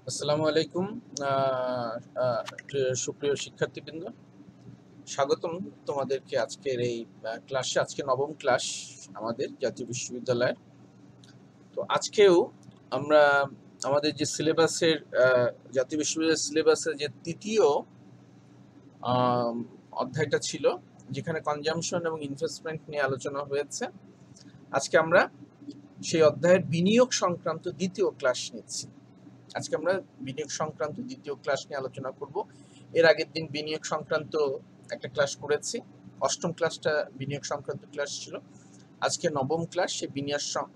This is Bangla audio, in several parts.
আসসালামু আলাইকুম। সুপ্রিয় শিক্ষার্থীবৃন্দ, স্বাগতম তোমাদেরকে আজকের এই ক্লাসে। আজকে নবম ক্লাস আমাদের জাতীয় বিশ্ববিদ্যালয়ের। তো আজকেও আমরা আমাদের যে সিলেবাসের জাতীয় বিশ্ববিদ্যালয়ের সিলেবাসের যে তৃতীয় অধ্যায়টা ছিল, যেখানে কনজাম্পশন এবং ইনভেস্টমেন্ট নিয়ে আলোচনা হয়েছে, আজকে আমরা সেই অধ্যায়ের বিনিয়োগ সংক্রান্ত দ্বিতীয় ক্লাস নিচ্ছি। আজকে আমরা বিনিয়োগ সংক্রান্ত দ্বিতীয় ক্লাস নিয়ে আলোচনা করব। এর আগের দিন বিনিয়োগ সংক্রান্ত একটা ক্লাস করেছি, অষ্টম ক্লাসটা বিনিয়োগ সংক্রান্ত ক্লাস ছিল। আজকে নবম ক্লাস, সে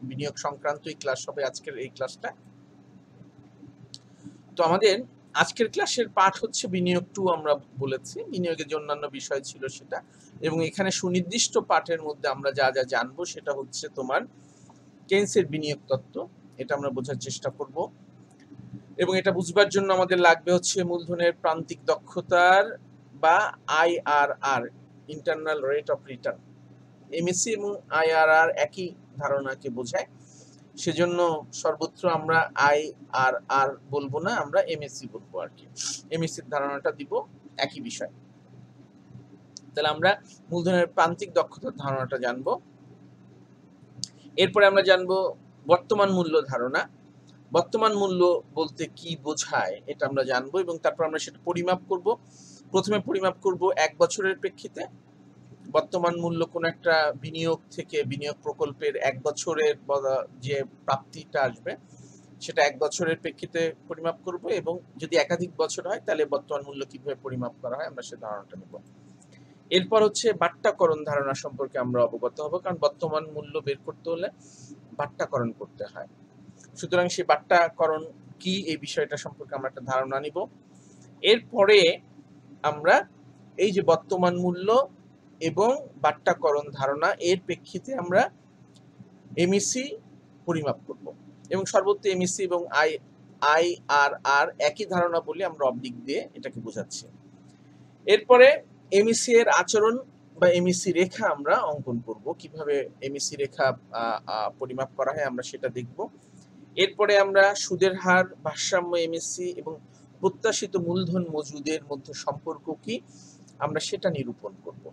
বিনিয়োগ সংক্রান্তই ক্লাস হবে আজকের এই ক্লাসটা। তো আমাদের আজকের ক্লাসের পাঠ হচ্ছে বিনিয়োগ 2। আমরা বলেছি বিনিয়োগের যে অন্যান্য বিষয় ছিল সেটা, এবং এখানে সুনির্দিষ্ট পাঠের মধ্যে আমরা যা যা জানবো সেটা হচ্ছে তোমার কেইন্সের বিনিয়োগ তত্ত্ব। এটা আমরা বোঝার চেষ্টা করব, এবং এটা বুঝবার জন্য আমাদের লাগবে হচ্ছে মূলধনের প্রান্তিক দক্ষতার বা IRR, internal rate of return. MSc এবং আইআরআর একই ধারণাকে বোঝায়, সেজন্য সর্বত্র আমরা আইআরআর বলবো না, আমরা এমএসসি বলবো আর কি। এমএসসির ধারণাটা দিব, একই বিষয়। তাহলে আমরা মূলধনের প্রান্তিক দক্ষতার ধারণাটা জানবো। এরপরে আমরা জানবো বর্তমান মূল্য ধারণা। বর্তমান মূল্য বলতে কি বোঝায় এটা আমরা জানবো, এবং তারপর আমরা সেটা পরিমাপ করব। প্রথমে পরিমাপ করব 1 বছরের প্রেক্ষিতে। বর্তমান মূল্য কোন একটা বিনিয়োগ থেকে, বিনিয়োগ প্রকল্পের 1 বছরের যে প্রাপ্তিটা আসবে সেটা 1 বছরের প্রেক্ষিতে পরিমাপ করব, এবং যদি একাধিক বছর হয় তাহলে বর্তমান মূল্য কিভাবে পরিমাপ করা হয় আমরা সে ধারণাটা নেব। এরপর হচ্ছে বাট্টাকরণ ধারণা সম্পর্কে আমরা অবগত হব, কারণ বর্তমান মূল্য বের করতে হলে বাট্টাকরণ করতে হয়। সুতরাং সেই বাট্টাকরণ কি, এই বিষয়টা সম্পর্কে আমরা একটা ধারণা নিব। এরপরে আমরা এই যে বর্তমান মূল্য এবং বাট্টাকরণ ধারণা, এর প্রেক্ষিতে আমরা এমইসি পরিমাপ করব, এবং সর্বত্র এমইসি এবং আইআরআর একই ধারণা বলে আমরা অবলিক দিয়ে এটাকে বোঝাচ্ছি। এরপরে এমইসি এর আচরণ বা এমইসি রেখা আমরা অঙ্কন করব, কিভাবে এমইসি রেখা পরিমাপ করা হয় আমরা সেটা দেখব। এরপরে আমরা সুদের হার, ভারসাম্য এমএসসি এবং প্রত্যাশিত মূলধন মজুদের মধ্যে সম্পর্ক কি আমরা সেটা নিরূপণ করব,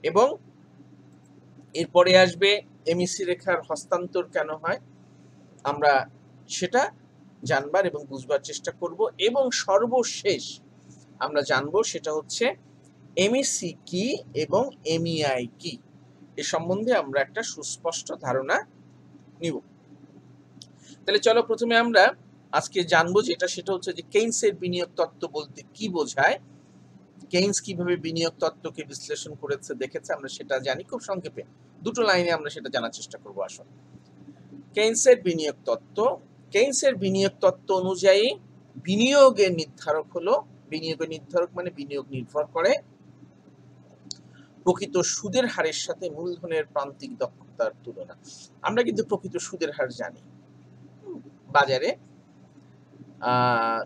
এবং এরপরে আসবে এমএসসি রেখার হস্তান্তর কেন হয় আমরা সেটা জানবার এবং বুঝবার চেষ্টা করব, এবং সর্বশেষ আমরা জানবো সেটা হচ্ছে এমএসসি কি এবং এমইআই কি, এ সম্বন্ধে আমরা একটা সুস্পষ্ট ধারণা নিব। তাহলে চলো প্রথমে আমরা আজকে জানবো যেটা, সেটা হচ্ছে যে কেইন্সের বিনিয়োগ তত্ত্ব বলতে কি বোঝায়। কেইন্স কিভাবে বিনিয়োগ তত্ত্বকে বিশ্লেষণ করেছে দেখেছে আমরা সেটা জানি খুব সংক্ষেপে, দুটো লাইনে আমরা সেটা জানার চেষ্টা করব। আসলে কেইন্সের বিনিয়োগ তত্ত্ব, কেইন্সের বিনিয়োগ তত্ত্ব অনুযায়ী বিনিয়োগের নির্ধারক হলো, বিনিয়োগের নির্ধারক মানে বিনিয়োগ নির্ভর করে প্রকৃত সুদের হারের সাথে মূলধনের প্রান্তিক দক্ষতার তুলনা। আমরা কিন্তু প্রকৃত সুদের হার জানি, বাজারে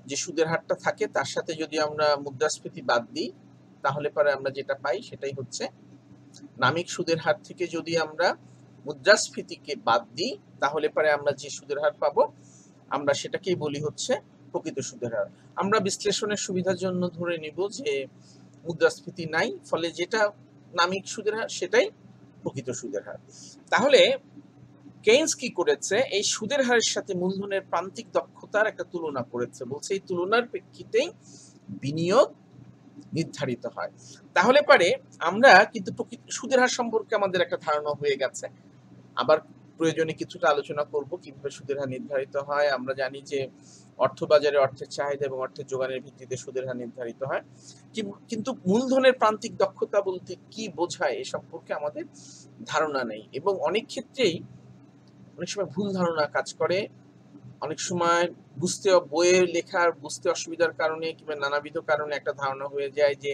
যে সুদের হারটা থাকে তার সাথে যদি আমরা মুদ্রাস্ফীতি বাদ দিই তাহলে পরে আমরা যেটা পাই সেটাই হচ্ছে নামিক সুদের হার থেকে যদি আমরা মুদ্রাস্ফীতিকে বাদ দিই তাহলে পরে আমরা যে সুদের হার পাবো আমরা সেটাকেই বলি হচ্ছে প্রকৃত সুদের হার। আমরা বিশ্লেষণের সুবিধার জন্য ধরে নিব যে মুদ্রাস্ফীতি নাই, ফলে যেটা নামিক সুদের হার সেটাই প্রকৃত সুদের হার। তাহলে কেইন্স কি করেছে, এই সুদের হারের সাথে মূলধনের প্রান্তিক দক্ষতার একটা তুলনা করেছে, বলছে এই তুলনার প্রেক্ষিতেই বিনিয়োগ নির্ধারিত হয়। তাহলে পারে আমরা কিন্তু প্রকৃত সুদের হার সম্পর্কে আমাদের একটা ধারণা হয়ে গেছে, আবার প্রয়োজনে কিছুটা আলোচনা করব কিভাবে সুদের হার নির্ধারিত হয়। আমরা জানি যে অর্থবাজারে অর্থের চাহিদা এবং অর্থের যোগানের ভিত্তিতে সুদের হার নির্ধারিত হয়, কিন্তু মূলধনের প্রান্তিক দক্ষতা বলতে কি বোঝায় এ সম্পর্কে আমাদের ধারণা নেই, এবং অনেক ক্ষেত্রেই অনেক সময় ভুল ধারণা কাজ করে। অনেক সময় বুঝতে, বইয়ের লেখার বুঝতে অসুবিধার কারণে কিংবা নানাবিধ কারণে একটা ধারণা হয়ে যায় যে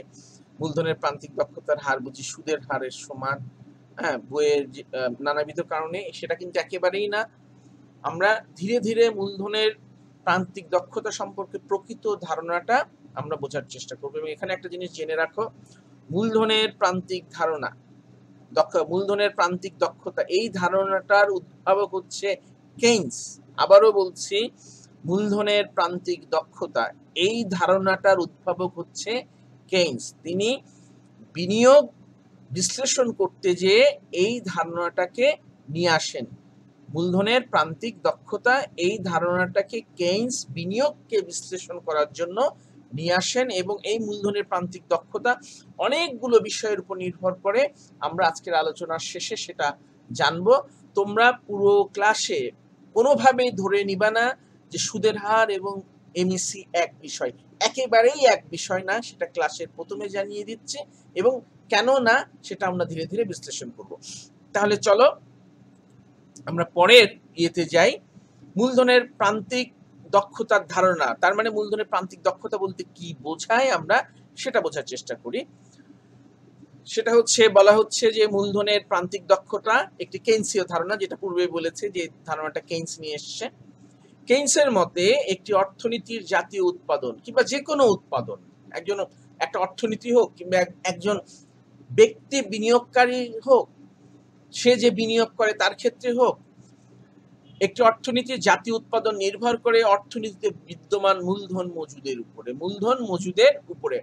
মূলধনের প্রান্তিক দক্ষতার হার বুঝি সুদের হারের সমান। হ্যাঁ, বইয়ের নানাবিধ কারণে সেটা কিন্তু একেবারেই না। আমরা ধীরে ধীরে মূলধনের প্রান্তিক দক্ষতা সম্পর্কে প্রকৃত ধারণাটা আমরা বোঝার চেষ্টা করবো, এবং এখানে একটা জিনিস জেনে রাখো, মূলধনের প্রান্তিক ধারণা, মূলধনের প্রান্তিক দক্ষতা, এই ধারণাটার উদ্ভাবক হচ্ছে কেইন্স, আবারও বলছি, মূলধনের প্রান্তিক দক্ষতা, এই ধারণাটার উদ্ভাবক হচ্ছে কেইন্স। তিনি বিনিয়োগ বিশ্লেষণ করতে যেয়ে এই ধারণাটাকে নিয়ে আসেন। মূলধনের প্রান্তিক দক্ষতা, এই ধারণাটাকে কেইন্স বিনিয়োগকে বিশ্লেষণ করার জন্য নিয়ে আসেন, এবং এই মূলধনের প্রান্তিক দক্ষতা অনেকগুলো বিষয়ের উপর নির্ভর করে। আমরা আজকের আলোচনার শেষে সেটা জানবো। তোমরা পুরো ক্লাসে কোনোভাবেই ধরে নিবা না যে সুদের হার এবং এমইসি এক বিষয়, একেবারেই এক বিষয় না, সেটা ক্লাসের প্রথমে জানিয়ে দিচ্ছে, এবং কেন না সেটা আমরা ধীরে ধীরে বিশ্লেষণ করব। তাহলে চলো আমরা পরের ইয়েতে যাই। মূলধনের প্রান্তিক দক্ষতার ধারণা, তার মানে মূলধনের প্রান্তিক দক্ষতা বলতে কি বোঝায় আমরা সেটা বোঝার চেষ্টা করি। সেটা হচ্ছে, বলা হচ্ছে যে মূলধনের প্রান্তিক দক্ষতা একটি কেইন্সীয় ধারণা, যেটা পূর্বে বলেছে যে ধারণাটা কেইন্স নিয়ে এসছে। কেইন্সের মতে একটি অর্থনীতির জাতীয় উৎপাদন কিংবা যে কোনো উৎপাদন, একটা অর্থনীতি হোক কিংবা একজন ব্যক্তি বিনিয়োগকারী হোক, সে যে বিনিয়োগ করে তার ক্ষেত্রে হোক, একটি অর্থনীতির জাতীয় উৎপাদন নির্ভর করে অর্থনীতিতে বিদ্যমান মূলধন মজুদের উপরে। মূলধন মজুদের উপরে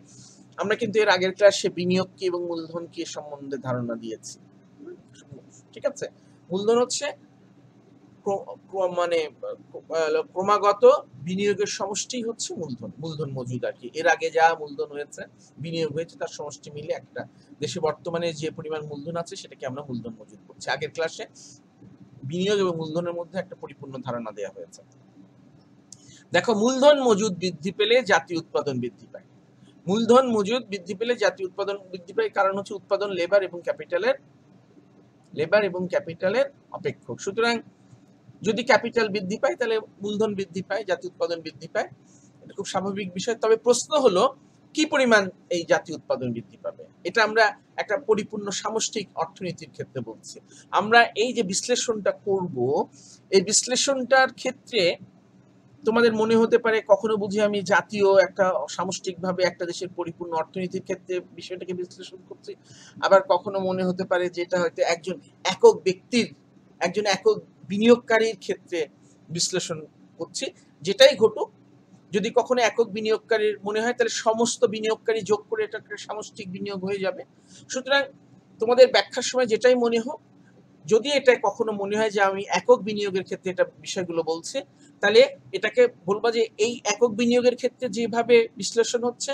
আমরা কিন্তু এর আগের ক্লাসে বিনিয়োগ কি এবং মূলধন কি সম্বন্ধে ধারণা দিয়েছি, ঠিক আছে। মূলধন হচ্ছে মানে ক্রমাগত বিনিয়োগের সমষ্টি হচ্ছে মূলধন মজুদ আর কি। এর আগে যা মূলধন হয়েছে, বিনিয়োগ হয়েছে, তার সমষ্টি মিলে একটা দেশে বর্তমানে যে পরিমাণ মূলধন আছে সেটাকে আমরা মূলধন মজুদ করছি। আগের ক্লাসে বিনিয়োগ এবং মূলধনের মধ্যে একটা পরিপূর্ণ ধারণা দেওয়া হয়েছে। দেখো, মূলধন মজুদ বৃদ্ধি পেলে জাতীয় উৎপাদন বৃদ্ধি পায়। মূলধন মজুদ বৃদ্ধি পেলে জাতীয় উৎপাদন বৃদ্ধি পায়, কারণ হচ্ছে উৎপাদন লেবার এবং ক্যাপিটালের অপেক্ষক। সুতরাং যদি ক্যাপিটাল বৃদ্ধি পায় তাহলে মূলধন বৃদ্ধি পায়, জাতীয় উৎপাদন বৃদ্ধি পায়, এটা খুব স্বাভাবিক বিষয়। তবে প্রশ্ন হলো কি পরিমাণ এই জাতীয় উৎপাদন বৃদ্ধি পাবে, এটা আমরা একটা পরিপূর্ণ সামষ্টিক অর্থনীতির ক্ষেত্রে বলছি। আমরা এই যে বিশ্লেষণটা করব, এই বিশ্লেষণটার ক্ষেত্রে তোমাদের মনে হতে পারে কখনো বুঝি আমি জাতীয় একটা সামষ্টিকভাবে একটা দেশের পরিপূর্ণ অর্থনীতির ক্ষেত্রে বিষয়টাকে বিশ্লেষণ করছি, আবার কখনো মনে হতে পারে যে এটা হয়তো একজন একক ব্যক্তির, একজন একক বিনিয়োগকারীর ক্ষেত্রে বিশ্লেষণ করছি। যেটাই ঘটুক, যদি কখনো একক বিনিয়োগকারীর মনে হয় তাহলে সমস্ত বিনিয়োগকারী যোগ করে এটা একটা সামষ্টিক বিনিয়োগ হয়ে যাবে। সুতরাং তোমাদের ব্যাখ্যার সময় যেটাই মনে হোক, যদি এটা কখনো মনে হয় যে আমি একক বিনিয়োগের ক্ষেত্রে এটা বিষয়গুলো বলছে, তাহলে এটাকে বলবো যে এই একক বিনিয়োগের ক্ষেত্রে যেভাবে বিশ্লেষণ হচ্ছে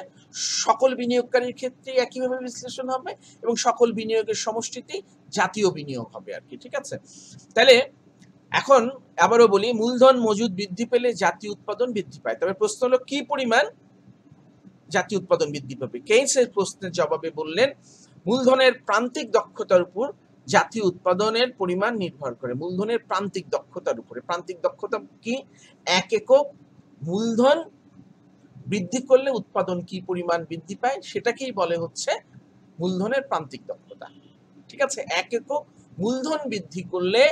সকল বিনিয়োগকারীর ক্ষেত্রে একইভাবে বিশ্লেষণ হবে, এবং সকল বিনিয়োগের সমষ্টিতেই জাতীয় বিনিয়োগ হবে আর কি, ঠিক আছে। তাহলে এখন আবারও বলি, মূলধন মজুদ বৃদ্ধি পেলে জাতীয় উৎপাদন বৃদ্ধি পায়। তবে প্রশ্ন হলো কি পরিমাণ জাতীয় উৎপাদন বৃদ্ধি পাবে। কেইন্সের প্রশ্নের জবাবে বললেন মূলধনের প্রান্তিক দক্ষতার উপর জাতীয় উৎপাদনের পরিমাণ নির্ভর করে। মূলধনের প্রান্তিক দক্ষতার উপরে। প্রান্তিক দক্ষতা কি? এক একক মূলধন বৃদ্ধি করলে উৎপাদন কি পরিমাণ বৃদ্ধি পায় সেটাকেই বলে হচ্ছে মূলধনের প্রান্তিক দক্ষতা, ঠিক আছে। এক একক মূলধন বৃদ্ধি করলে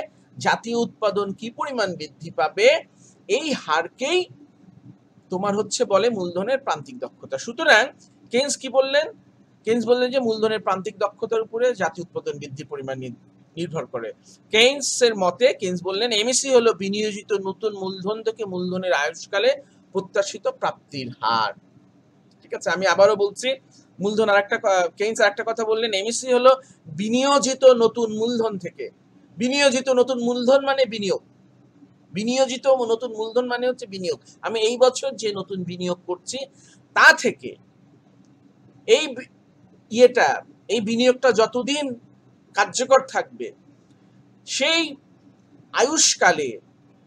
জাতীয় উৎপাদন কি পরিমাণ বৃদ্ধি পাবে, এই হারকেই তোমার হচ্ছে বলে মূলধনের প্রান্তিক দক্ষতা। সুতরাং কেইন্স কি বললেন? কেইন্স বললেন যে মূলধনের প্রান্তিক দক্ষতার উপরে জাতীয় উৎপাদন বৃদ্ধির পরিমাণ নির্ভর করে। কেইন্সের মতে, কেইন্স বললেন এমইসি হলো বিনিয়োজিত নতুন মূলধন থেকে মূলধনের আয়ুষ্কালে প্রত্যাশিত প্রাপ্তির হার, ঠিক আছে। আমি আবারও বলছি, মূলধন কেইন্স আরেকটা কথা বললেন, এমইসি হলো বিনিয়োজিত নতুন মূলধন থেকে। বিনিয়োজিত নতুন মূলধন মানে বিনিয়োগ, বিনিয়োজিত নতুন মূলধন মানে হচ্ছে বিনিয়োগ। আমি এই বছর যে নতুন বিনিয়োগ করছি তা থেকে এই বিনিয়োগটা যতদিন কার্যকর থাকবে সেই আয়ুষ্কালে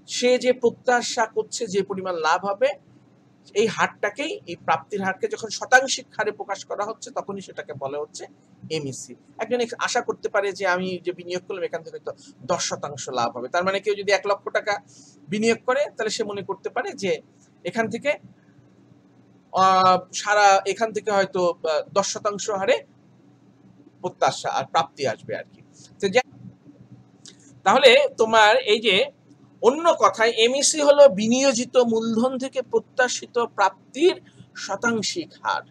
সে যে প্রত্যাশা করছে যে পরিমাণ লাভ হবে, এই হারটাকেই, এই প্রাপ্তির হারকে যখন শতাংশিক হারে প্রকাশ করা হচ্ছে তখনই সেটাকে বলা হচ্ছে এমইসি। একজন আশা করতে পারে যে আমি যে বিনিয়োগ করলাম এখান থেকে তো 10% লাভ হবে। তার মানে কেউ যদি 1 লক্ষ টাকা বিনিয়োগ করে তাহলে সে মনে করতে পারে যে এখান থেকে এখান থেকে হয়তো 10% হারে প্রত্যাশা আর প্রাপ্তি আসবে আর কি। তাহলে তোমার এই যে অন্য কথায় এমইসি হলো বিনিয়োজিত মূলধন থেকে প্রত্যাশিত প্রাপ্তির শতাংশিক হার।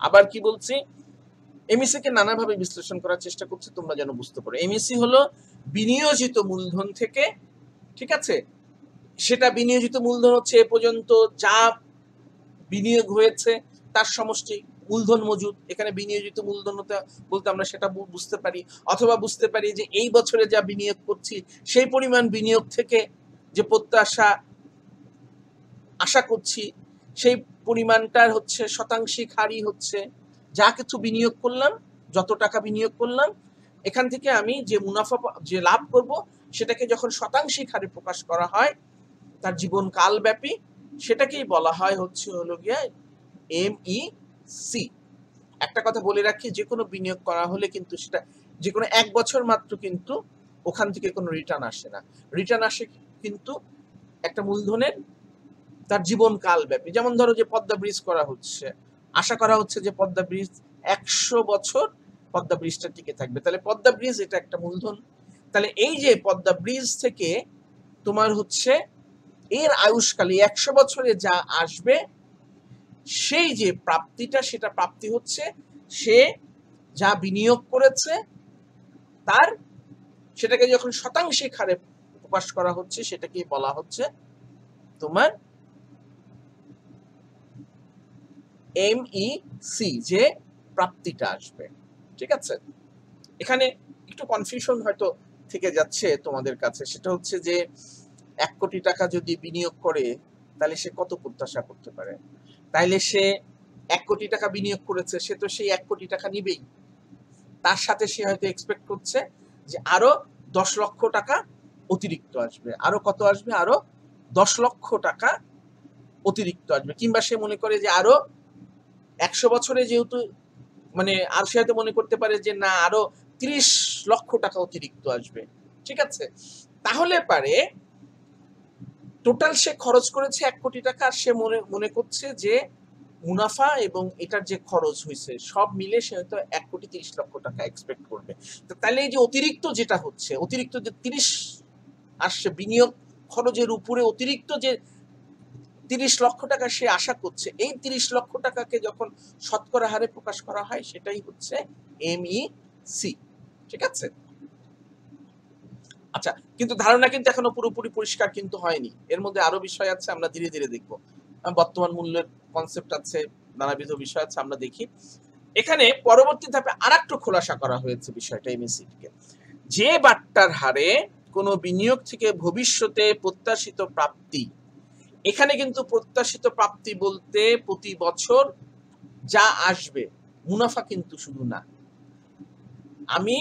আবার কি বলছি, এমইসি কে নানাভাবে বিশ্লেষণ করার চেষ্টা করছি তোমরা যেন বুঝতে পারো। এমইসি হলো বিনিয়োজিত মূলধন থেকে, ঠিক আছে? সেটা বিনিয়োজিত মূলধন হচ্ছে এ পর্যন্ত যা বিনিয়োগ হয়েছে তার সমষ্টি, মূলধন মজুদ। এখানে বিনিয়োজিত মূলধন বলতে আমরা সেটা বুঝতে পারি, অথবা বুঝতে পারি যে এই বছরে যা বিনিয়োগ করছি সেই পরিমাণ বিনিয়োগ থেকে যে প্রত্যাশা আশা করছি সেই পরিমাণটার হচ্ছে শতাংশিক হারই হচ্ছে যা কিছু বিনিয়োগ করলাম, যত টাকা বিনিয়োগ করলাম, এখান থেকে আমি যে মুনাফা যে লাভ করব সেটাকে যখন শতাংশিক হারে প্রকাশ করা হয় তার জীবনকাল ব্যাপী, সেটাকেই বলা হয় হচ্ছে হলো গিয়া MEC। একটা কথা বলে রাখি, যে কোনো বিনিয়োগ করা হলে কিন্তু সেটা যে কোনো 1 বছর মাত্র কিন্তু ওখান থেকে কোনো রিটার্ন আসে না। রিটার্ন আসে কিন্তু একটা মূলধনের তার জীবনকাল ব্যাপী। যেমন ধরো যে পদ্মা ব্রিজ করা হচ্ছে, আশা করা হচ্ছে যে পদ্মা ব্রিজ 100 বছর পদ্মা ব্রিজটা টিকে থাকবে, তাহলে পদ্মা ব্রিজ এটা একটা মূলধন। তাহলে এই যে পদ্মা ব্রিজ থেকে তোমার হচ্ছে এর আয়ুষ্কালে 100 বছরে যা আসবে সেই যে প্রাপ্তিটা, সেটা প্রাপ্তি হচ্ছে সে যা বিনিয়োগ করেছে তার, সেটাকে যখন শতাংশিক হারে প্রকাশ করা হচ্ছে সেটাকে বলা হচ্ছে তোমার MEC, যে প্রাপ্তিটা আসবে। ঠিক আছে? এখানে একটু কনফিউশন হয়তো থেকে যাচ্ছে তোমাদের কাছে, সেটা হচ্ছে যে 1 কোটি টাকা যদি বিনিয়োগ করে তাহলে সে কত প্রত্যাশা করতে পারে। তাইলে সে 1 কোটি টাকা বিনিয়োগ করেছে, সে তো সেই 1 কোটি টাকা নিবেই, তার সাথে সে হয়তো এক্সপেক্ট করছে যে আরো 10 লক্ষ টাকা অতিরিক্ত আসবে, আরো কত আসবে, আরো 10 লক্ষ টাকা অতিরিক্ত আসবে, কিংবা সে মনে করে যে আরো 100 বছরে যেহেতু মানে আর সে হয়তো মনে করতে পারে যে না আরো 30 লক্ষ টাকা অতিরিক্ত আসবে। ঠিক আছে? তাহলে পারে টোটাল সে খরচ করেছে 1 কোটি টাকা, আর সে মনে করছে যে মুনাফা এবং এটার যে খরচ হয়েছে সব মিলে সে হয়তো 1 কোটি 30 লক্ষ টাকা এক্সপেক্ট করবে। তো তাহলে এই যে অতিরিক্ত যেটা হচ্ছে, অতিরিক্ত যে 30 আসছে বিনিয়োগ খরচের উপরে অতিরিক্ত যে 30 লক্ষ টাকা সে আশা করছে, এই 30 লক্ষ টাকাকে যখন শতকরা হারে প্রকাশ করা হয় সেটাই হচ্ছে MEC। ঠিক আছে? আচ্ছা, কিন্তু ধারণা কিন্তু এখনো পুরোপুরি পরিষ্কার কিন্তু হয়নি, এর মধ্যে আরো বিষয় আছে, আমরা ধীরে ধীরে দেখবো। বর্তমান মূল্যের কনসেপ্ট আছে, নানাবিধ বিষয় আছে, আমরা দেখি। এখানে পরবর্তী ধাপে আরেকটু খোলাসা করা হয়েছে বিষয়টা MEC কে, যে বাট্টার হারে কোনো বিনিয়োগ থেকে ভবিষ্যতে প্রত্যাশিত প্রাপ্তি। এখানে কিন্তু প্রত্যাশিত প্রাপ্তি বলতে প্রতি বছর যা আসবে, মুনাফা কিন্তু শুধু না, আমি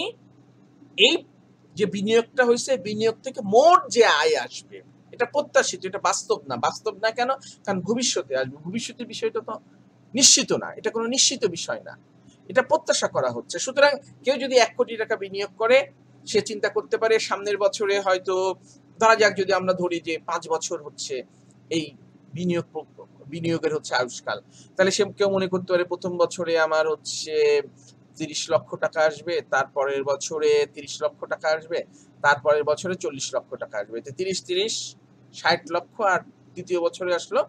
এই যে বিনিয়োগটা হয়েছে বিনিয়োগ থেকে মোট যে আয় আসবে এটা প্রত্যাশিত, এটা বাস্তব না। বাস্তব না কেন? কারণ ভবিষ্যতে আসবে, ভবিষ্যতের বিষয়টা তো নিশ্চিত না, এটা কোনো নিশ্চিত বিষয় না, এটা প্রত্যাশা করা হচ্ছে। সুতরাং কেউ যদি 1 কোটি টাকা বিনিয়োগ করে সে চিন্তা করতে পারে সামনের বছরে হয়তো, ধরা যাক যদি আমরা ধরি যে 5 বছর হচ্ছে এই বিনিয়োগের হচ্ছে আয়ুষ্কাল, তাহলে সে কেউ মনে করতে পারে প্রথম বছরে আমার হচ্ছে 30 লক্ষ টাকা আসবে, তারপরের বছরে 30 লক্ষ টাকা আসবে, তারপরের বছরে 40 লক্ষ টাকা আসবে, 30 60 লক্ষ, আর দ্বিতীয় বছরে আসলো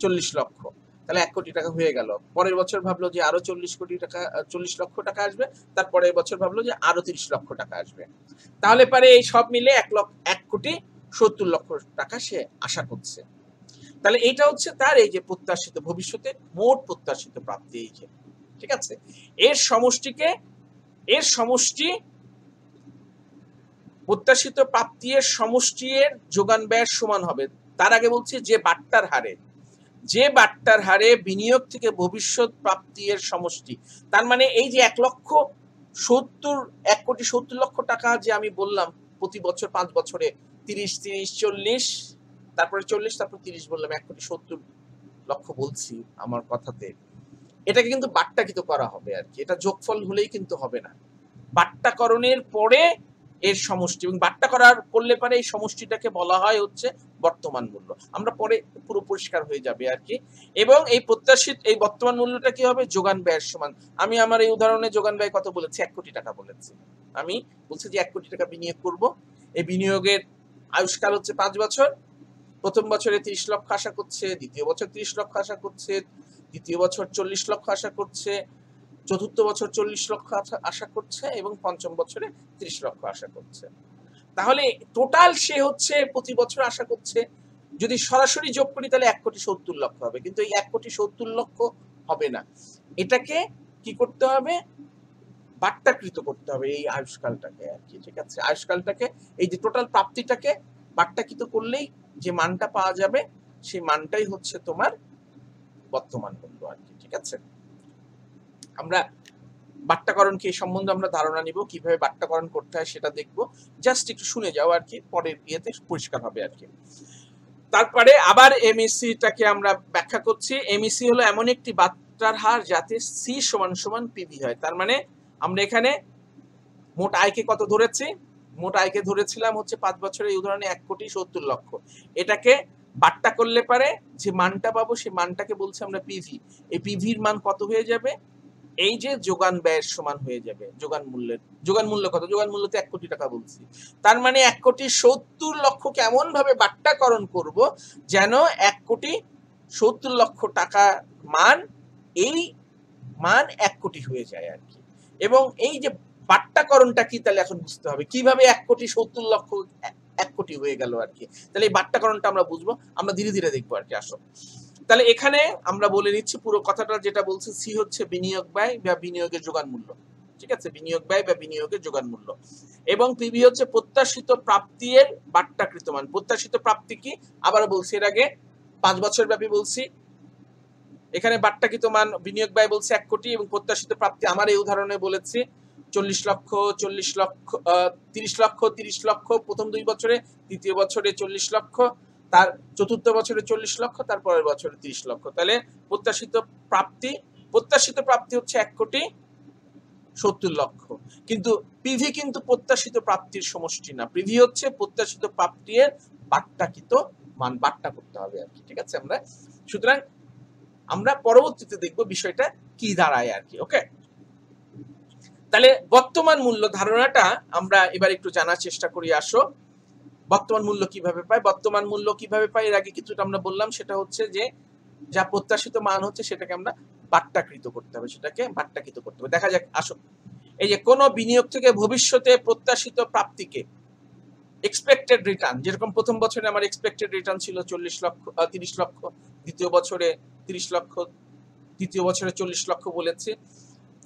40 লক্ষ, তাহলে 1 কোটি টাকা হয়ে গেল। পরের বছর ভাবলো যে আরো 40 লক্ষ টাকা আসবে, তারপরের বছর ভাবলো যে আরো 30 লক্ষ টাকা আসবে, তাহলে পারে এই সব মিলে 1 কোটি 70 লক্ষ টাকা সে আশা করছে। তাহলে এইটা হচ্ছে তার এই যে প্রত্যাশিত ভবিষ্যতে মোট প্রত্যাশিত প্রাপ্তি, এই যে। ঠিক আছে? এর সমষ্টি প্রত্যাশিত প্রাপ্তি এর সমষ্টি এর যোগান ব্যয়ের সমান হবে। তার আগে বলছি যে বাট্টার হারে বিনিয়োগ থেকে ভবিষ্যৎ প্রাপ্তি এর সমষ্টি, তার মানে এই যে 1 কোটি 70 লক্ষ টাকা যে আমি বললাম প্রতি বছর 5 বছরে 30 30 40, তারপরে 40, তারপর 30 বললাম, 1 কোটি 70 লক্ষ বলছি আমার কথাতে, এটাকে কিন্তু বাট্টাকৃত করা হবে আর কি, এটা যোগফল হলেই কিন্তু হবে না, বাট্টাকরণের পরে এর সমষ্টি, এবং বাট্টা করলে পরে এই সমষ্টিটাকে বলা হয় হচ্ছে বর্তমান মূল্য। আমরা পরে পুরো পরিষ্কার হয়ে যাবে আর কি। এবং এই প্রত্যাশিত এই বর্তমান মূল্যটা কি হবে? যোগান ব্যয়ের সমান। আমি আমার এই উদাহরণে যোগান ব্যয় কত বলেছি? 1 কোটি টাকা বলেছি। আমি বলছি যে 1 কোটি টাকা বিনিয়োগ করব, এই বিনিয়োগের আয়ুষ্কাল হচ্ছে 5 বছর, প্রথম বছরে 30 লক্ষ আশা করছে, দ্বিতীয় বছর 30 লক্ষ আশা করছে, তৃতীয় বছর 40 লক্ষ আশা করছে, চতুর্থ বছর 40 লক্ষ আশা করছে, এবং পঞ্চম বছরে 30 লক্ষ আশা করছে। তাহলে টোটাল সে হচ্ছে প্রতি বছর আশা করছে, যদি সরাসরি যোগ করি তাহলে 1,70,00,000 হবে, কিন্তু এই 1,70,00,000 হবে না, এটাকে কি করতে হবে, বাট্টাকৃত করতে হবে এই আয়ুষ্কালটাকে আর কি। ঠিক আছে, আয়ুষ্কালটাকে এই যে টোটাল প্রাপ্তিটাকে বাট্টাকৃত করলেই যে মানটা পাওয়া যাবে সেই মানটাই হচ্ছে তোমার বর্তমান মূল্য আর কি। ঠিক আছে, আমরা বাট্টাকরণ কি সম্বন্ধে আমরা ধারণা নিব, কিভাবে বাট্টাকরণ করতে হয় সেটা দেখব, জাস্ট একটু শুনে যাও আর কি, পরের ইয়েতে পরিষ্কার হবে আর কি। তারপরে আবার এমইসিটাকে আমরা ব্যাখ্যা করছি। এমইসি হলো এমন একটি বাট্টার হার যাতে সি সমান সমান পিভি হয়। তার মানে আমরা এখানে মোট আয়কে কত ধরেছি, মোট আয়কে ধরেছিলাম হচ্ছে 5 বছরে, এই উদাহরণে 1,70,00,000। এটাকে বাট্টা করলে পারে যে মানটা পাবো সেই মানটাকে বলছি আমরা পিভি। এই পিভির মান কত হয়ে যাবে, এই যে যোগান ব্যয়ের সমান হয়ে যাবে যোগান মূল্যের। যোগান মূল্য কত, যোগান মূল্য তো 1 কোটি টাকা বলছি। তার মানে 1,70,00,000 কেমন ভাবে বাট্টাকরণ করব যেন 1,70,00,000 টাকা মান, এই মান 1 কোটি হয়ে যায় আর কি। এবং এই যে বাট্টাকরণটা কি তাহলে এখন বুঝতে হবে কিভাবে 1,70,00,000 1 কোটি হয়ে গেল আর কি। তাহলে এই বাট্টাকরণটা আমরা বুঝবো, আমরা ধীরে ধীরে দেখবো আর কি। আসো তাহলে এখানে আমরা বলে নিচ্ছি পুরো কথাটা, যেটা বলছে সি হচ্ছে বিনিয়োগ ব্যয় বা বিনিয়োগের যোগান মূল্য। ঠিক আছে, বিনিয়োগ ব্যয় বা বিনিয়োগের যোগান মূল্য, এবং পিভি হচ্ছে প্রত্যাশিত প্রাপ্তির বাট্টাকৃত মান। প্রত্যাশিত প্রাপ্তি কি আবার বলছি, এর আগে 5 বছর ব্যাপী বলছি। এখানে বাট্টাকৃত মান বিনিয়োগ ব্যয় বলছে 1 কোটি, এবং প্রত্যাশিত প্রাপ্তি আমার এই উদাহরণে বলেছি 40 লক্ষ, 40 লক্ষ, 30 লক্ষ, 30 লক্ষ প্রথম 2 বছরে, দ্বিতীয় বছরে 40 লক্ষ, তার চতুর্থ বছরে 40 লক্ষ, তারপরের বছরে 30 লক্ষ। তাহলে প্রত্যাশিত প্রাপ্তি হচ্ছে 1,70,00,000। কিন্তু পিভি কিন্তু প্রত্যাশিত প্রাপ্তির সমষ্টি না, পিভি হচ্ছে প্রত্যাশিত প্রাপ্তির বাট্টাকৃত মান, বাট্টা করতে হবে আর কি। ঠিক আছে, সুতরাং আমরা পরবর্তীতে দেখব বিষয়টা কি দাঁড়ায় আর কি। ওকে, তাহলে বর্তমান মূল্য ধারণাটা আমরা এবার একটু জানার চেষ্টা করি। আসো, বর্তমান মূল্য কিভাবে পাই, বর্তমান মূল্য কিভাবে পাই এর আগে কিছুটা আমরা বললাম, সেটা হচ্ছে যে যা প্রত্যাশিত মান হচ্ছে সেটাকে আমরা বাট্টাকৃত করতে হবে, সেটাকে বাট্টাকৃত করতে হবে। দেখা যাক, আসো, এই যে কোন বিনিয়োগ থেকে ভবিষ্যতে প্রত্যাশিত প্রাপ্তিকে, এক্সপেক্টেড রিটার্ন, যেরকম প্রথম বছরে আমার এক্সপেক্টেড রিটার্ন ছিল 40 লক্ষ, 30 লক্ষ, দ্বিতীয় বছরে 30 লক্ষ, তৃতীয় বছরে 40 লক্ষ বলেছে।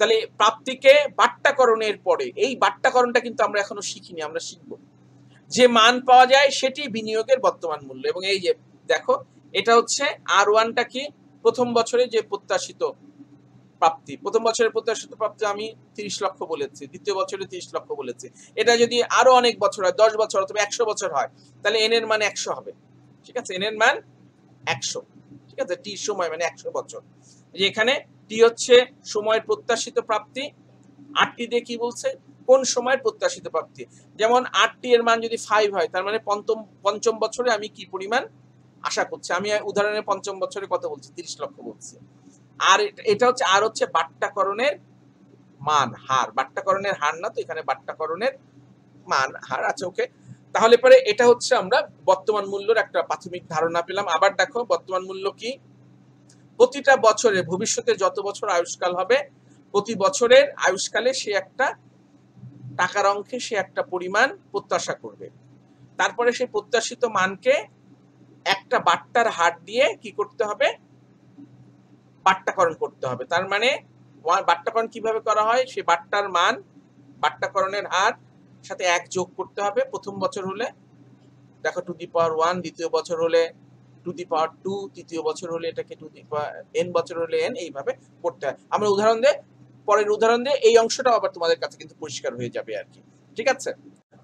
তাহলে প্রাপ্তিকে বাট্টাকরণের পরে, এই বাট্টাকরণটা কিন্তু আমরা এখনো শিখিনি, আমরা শিখব। যে মান পাওয়া যায় সেটি বিনিয়োগের বর্তমান মূল্য। এবং এই যে দেখো, এটা হচ্ছে R1টা কি, প্রথম বছরে যে প্রত্যাশিত প্রাপ্তি, প্রথম বছরের প্রত্যাশিত প্রাপ্তি আমি 30 লক্ষ বলেছি, দ্বিতীয় বছরে 30 লক্ষ বলেছি। এটা যদি আরো অনেক বছর হয়, 10 বছর অথবা 100 বছর হয়, তাহলে এন এর মান 100 হবে। ঠিক আছে, এন এর মান 100। ঠিক আছে, টি সময় মানে 100 বছর। যে এখানে টি হচ্ছে সময়ের প্রত্যাশিত প্রাপ্তি, আর টি দিয়ে কি বলছে, কোন সময়ের প্রত্যাশিত প্রাপ্তি। যেমন আর টি এর মান যদি 5 হয়, তার মানে পঞ্চম বছরে আমি কি পরিমাণ আশা করছি। আমি উদাহরণে পঞ্চম বছরে কত বলছি, 30 লক্ষ বলছি। আর এটা হচ্ছে, আর হচ্ছে বাট্টাকরণের মান, হার, বাট্টাকরণের হার না তো, এখানে বাট্টাকরণের মান, হার আছে। ওকে, তাহলে পরে এটা হচ্ছে আমরা বর্তমান মূল্যের একটা প্রাথমিক ধারণা পেলাম। আবার দেখো বর্তমান মূল্য কি, প্রতিটা বছরে ভবিষ্যতে যত বছর আয়ুষ্কাল হবে, প্রতি বছরের আয়ুষ্কালে সে একটা টাকার অঙ্কে সে একটা পরিমাণ প্রত্যাশা করবে। তারপরে সেই প্রত্যাশিত মানকে একটা বাট্টার হার দিয়ে কি করতে হবে, বাট্টাকরণ করতে হবে। তার মানে বাট্টাকরণ কিভাবে করা হয়, সেই বাট্টার মান, বাট্টাকরণের হার সাথে 1 যোগ করতে হবে। প্রথম বছর হলে দেখো টু দি পাওয়ার 1, দ্বিতীয় বছর হলে টু দি পাওয়ার 2, তৃতীয় বছর হলে এটাকে টু দি পাওয়ার n, বছর হলে n, এইভাবে করতে হয়। আমরা উদাহরণ দিয়ে, পরের উদাহরণ দিয়ে এই অংশটাও আবার তোমাদের কাছে কিন্তু পরিষ্কার হয়ে যাবে আর কি। ঠিক আছে,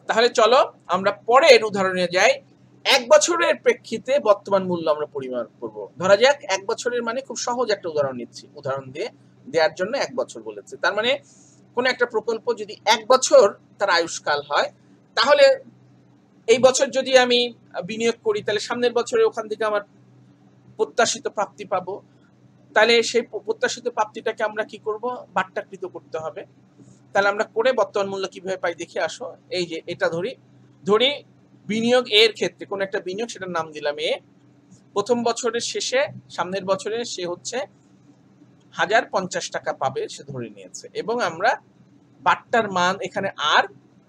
তাহলে চলো আমরা পরের উদাহরণে যাই। 1 বছরের প্রেক্ষিতে বর্তমান মূল্য আমরা পরিমাপ করব। ধরা যাক 1 বছরের মানে খুব সহজ একটা উদাহরণ নিচ্ছি, উদাহরণ দিয়ে দেওয়ার জন্য 1 বছর বলেছে। তার মানে কোন একটা প্রকল্প যদি 1 বছর তার আয়ুষ্কাল হয়, তাহলে এই বছর যদি আমি বিনিয়োগ করি, তাহলে সামনের বছরে ওখান থেকে আমার প্রত্যাশিত প্রাপ্তি পাবো। তাহলে সেই প্রত্যাশিত প্রাপ্তিটাকে আমরা কি করব, বাট্টাকৃত করতে হবে। তাহলে আমরা করে বর্তমান মূল্য কিভাবে পাই দেখে আসো। এই যে এটা ধরি বিনিয়োগ এর ক্ষেত্রে কোন একটা বিনিয়োগ, সেটার নাম দিলাম এ। প্রথম বছরের শেষে, সামনের বছরে সে হচ্ছে 1050 টাকা পাবে, সে ধরে নিয়েছে। এবং আমরা বাট্টার মান এখানে আর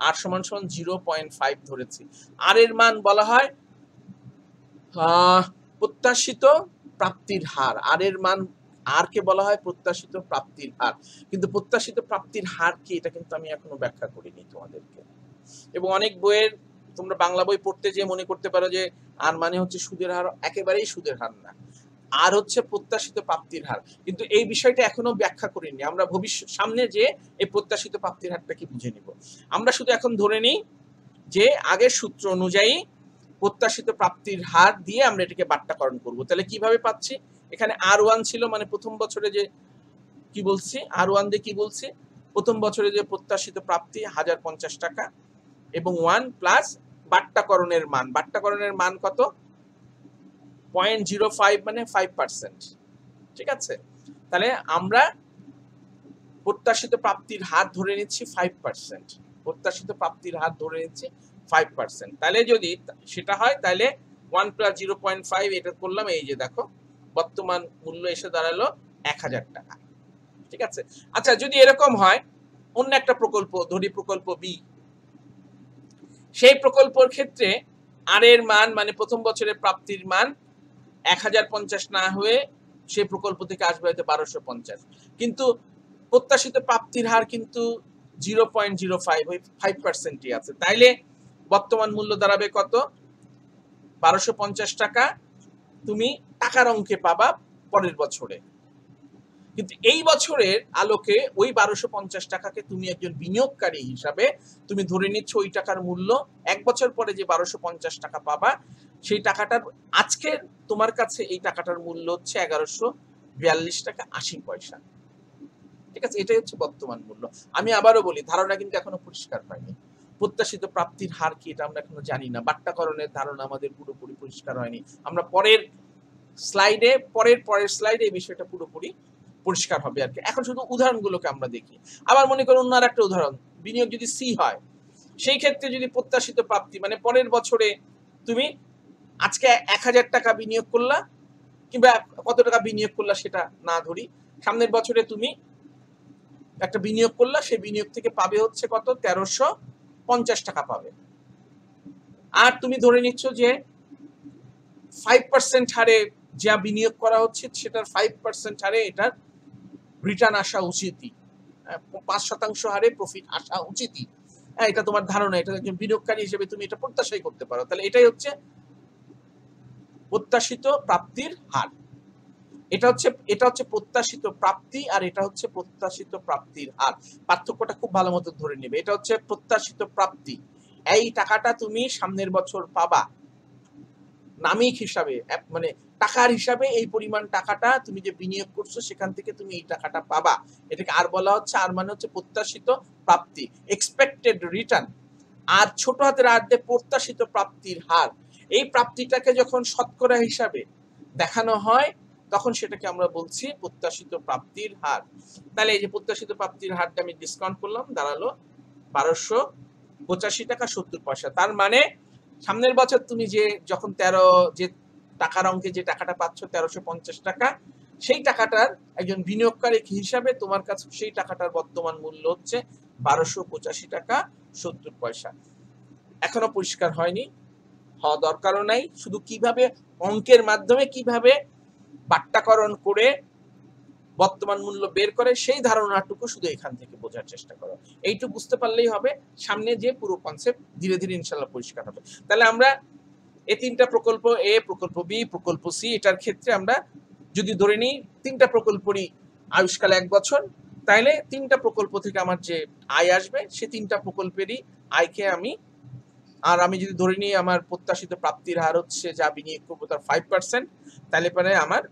আর সমান সমান 0.5 ধরেছি। আর এর মান বলা হয় প্রত্যাশিত প্রাপ্তির হার। আর এর মান আর কে বলা হয় প্রত্যাশিত প্রাপ্তির হার। কিন্তু প্রত্যাশিত প্রাপ্তির হার কি এটা কিন্তু আমি এখনো ব্যাখ্যা করিনি তোমাদেরকে। এবং অনেক বইয়ের তোমরা বাংলা বই পড়তে যে মনে করতে পারো যে আর মানে হচ্ছে সুদের হার, একেবারেই সুদের হার না, আর হচ্ছে প্রত্যাশিত প্রাপ্তির হার। কিন্তু এই বিষয়টা এখনো ব্যাখ্যা করিনি। আমরা ভবিষ্যৎ সামনে যে এই প্রত্যাশিত প্রাপ্তির হারটা কি বুঝে নিব। আমরা শুধু এখন ধরে নিই যে আগের সূত্র অনুযায়ী প্রত্যাশিত প্রাপ্তির হার দিয়ে আমরা এটাকে বাট্টাকরণ করব। তাহলে কিভাবে পাচ্ছি, এখানে R1 ছিল মানে প্রথম বছরে যে কি বলছি, R1 দিয়ে কি বলছি, প্রথম বছরে যে প্রত্যাশিত প্রাপ্তি 1050 টাকা এবং 1 প্লাস বাট্টাকরণের মান। বাট্টাকরণের মান কত, 0.05 মানে 5%। ঠিক আছে, তাহলে আমরা প্রত্যাশিত প্রাপ্তির হার ধরে নিচ্ছি 5%। প্রত্যাশিত প্রাপ্তির হার ধরে নিচ্ছি 5%। তাহলে যদি সেটা হয় তাহলে 1 প্লাস 0.5 এটা করলাম, এই যে দেখো বর্তমান মূল্য এসে দাঁড়ালো 1000 টাকা। ঠিক আছে, আচ্ছা যদি এরকম হয় অন্য একটা প্রকল্প ধরি, প্রকল্প বি, সেই প্রকল্পের ক্ষেত্রে আর এর মান মানে প্রথম বছরের প্রাপ্তির মান 1050 না হয়ে সেই প্রকল্প থেকে আসবে হয়তো 1250, কিন্তু প্রত্যাশিত প্রাপ্তির হার কিন্তু 0.05 ওই 5%ই আছে। তাইলে বর্তমান মূল্য দাঁড়াবে কত, 1250 টাকা তুমি টাকার অঙ্কে পাবা পরের বছরে। কিন্তু এই বছরের আলোকে ওই 1250 টাকাকে তুমি একজন বিনিয়োগকারী হিসাবে তুমি ধরে নিচ্ছ ওই টাকার মূল্য, এক বছর পরে যে 1250 টাকা পাবা সেই টাকাটার আজকে তোমার কাছে এই টাকাটার মূল্য হচ্ছে 1142 টাকা 80 পয়সা। ঠিক আছে, এটাই হচ্ছে বর্তমান মূল্য। আমি আবারও বলি, ধারণা কিন্তু এখনো পরিষ্কার হয়নি। প্রত্যাশিত প্রাপ্তির হার কি এটা আমরা এখনো জানি না। বাট্টাকরণের ধারণা আমাদের পুরোপুরি পরিষ্কার হয়নি। আমরা পরের স্লাইডে এই বিষয়টা পুরোপুরি পরিষ্কার হবে আর কি। এখন শুধু উদাহরণগুলোকে আমরা দেখি। আবার মনে করুন অন্য একটা উদাহরণ, বিনিয়োগ যদি সি হয়, সেই ক্ষেত্রে যদি প্রত্যাশিত প্রাপ্তি মানে পরের বছরে তুমি আজকে 1000 টাকা বিনিয়োগ করলা কিংবা কত টাকা বিনিয়োগ করলা সেটা না ধরি, সামনের বছরে তুমি একটা বিনিয়োগ করলা, সেই বিনিয়োগ থেকে পাবে হচ্ছে কত, 1350 টাকা পাবে। আর তুমি ধরে নিচ্ছ যে 5% হারে যা বিনিয়োগ করা হচ্ছে সেটার 5% হারে এটার রিটার্ন আসা উচিতই, 5% হারে প্রফিট আসা উচিতই। এটা তোমার ধারণা, এটা একজন বিনিয়োগকারী হিসেবে তুমি এটা প্রত্যাশাই করতে পারো। তাহলে এটাই হচ্ছে প্রত্যাশিত প্রাপ্তির হার। এটা হচ্ছে প্রত্যাশিত প্রাপ্তি আর এটা হচ্ছে প্রত্যাশিত প্রাপ্তির হার। পার্থক্যটা খুব ভালো মতো ধরে নেবে। এটা হচ্ছে প্রত্যাশিত প্রাপ্তি, এই টাকাটা তুমি সামনের বছর পাবা নামিক হিসাবে, মানে টাকার হিসাবে এই পরিমাণ টাকাটা তুমি যে বিনিয়োগ করছো সেখান থেকে তুমি এই টাকাটা পাবা। এটাকে আর বলা হচ্ছে, আর মানে হচ্ছে প্রত্যাশিত প্রাপ্তি, এক্সপেক্টেড রিটার্ন। আর ছোট হাতের আর দিয়ে প্রত্যাশিত প্রাপ্তির হার, এই প্রাপ্তিটাকে যখন শতকরা হিসাবে দেখানো হয় তখন সেটাকে আমরা বলছি প্রত্যাশিত প্রাপ্তির হার। তাহলে এই যে প্রত্যাশিত প্রাপ্তির হারটা আমি ডিসকাউন্ট করলাম, দাঁড়ালো 1285 টাকা 70 পয়সা। তার মানে সামনের বছর তুমি যে যখন যে টাকার অঙ্কে যে টাকাটা পাচ্ছ 1350 টাকা, সেই টাকাটার একজন বিনিয়োগকারী হিসাবে তোমার কাছে সেই টাকাটার বর্তমান মূল্য হচ্ছে 1285 টাকা 70 পয়সা। এখনো পরিষ্কার হয়নি, হওয়া দরকারও নাই। শুধু কিভাবে অঙ্কের মাধ্যমে কিভাবে বাট্টাকরণ করে বর্তমান মূল্য বের করে সেই ধারণাটুকু শুধু এখান থেকে বোঝার চেষ্টা করো। এইটুকু বুঝতে পারলেই হবে, সামনে যে পুরো কনসেপ্ট ধীরে ধীরে ইনশাল্লাহ পরিষ্কার হবে। তাহলে আমরা এই তিনটা প্রকল্প এ, প্রকল্প বি, প্রকল্প সি, এটার ক্ষেত্রে আমরা যদি ধরে নিই তিনটা প্রকল্পেরই আয়ুষ্কাল 1 বছর, তাইলে তিনটা প্রকল্প থেকে আমার যে আয় আসবে সে তিনটা প্রকল্পেরই আয়কে আমি যদি ধরে নিই আমার প্রত্যাশিত প্রাপ্তির হার হচ্ছে যা বিনিয়োগ করবো তার 5%, তাহলে পরে আমার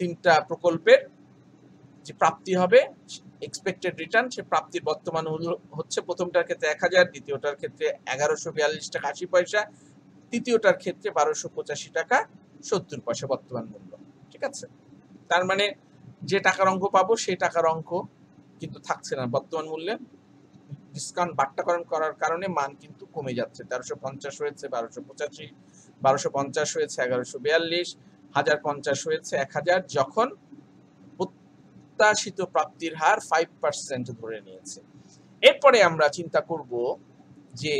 তিনটা প্রকল্পের যে প্রাপ্তি হবে এক্সপেক্টেড রিটার্ন, সে প্রাপ্তির বর্তমান হচ্ছে প্রথমটার ক্ষেত্রে 1000, দ্বিতীয়টার ক্ষেত্রে 1142 টাকা 80 পয়সা, তৃতীয়টার ক্ষেত্রে 1285 টাকা 70 পয়সা বর্তমান মূল্য। ঠিক আছে, তার মানে যে টাকার অঙ্ক পাবো সেই টাকার অঙ্ক কিন্তু থাকছে না বর্তমান মূল্যে। ডিসকাউন্ট বাট্টাকরণ করার কারণে মান কিন্তু কমে যাচ্ছে, 1350 হয়েছে 1285, 1250 হয়েছে 1142, 1050 হয়েছে 1000, যখন প্রত্যাশিত প্রাপ্তির হার 5% ধরে নিয়েছে। এরপরে আমরা চিন্তা করব যে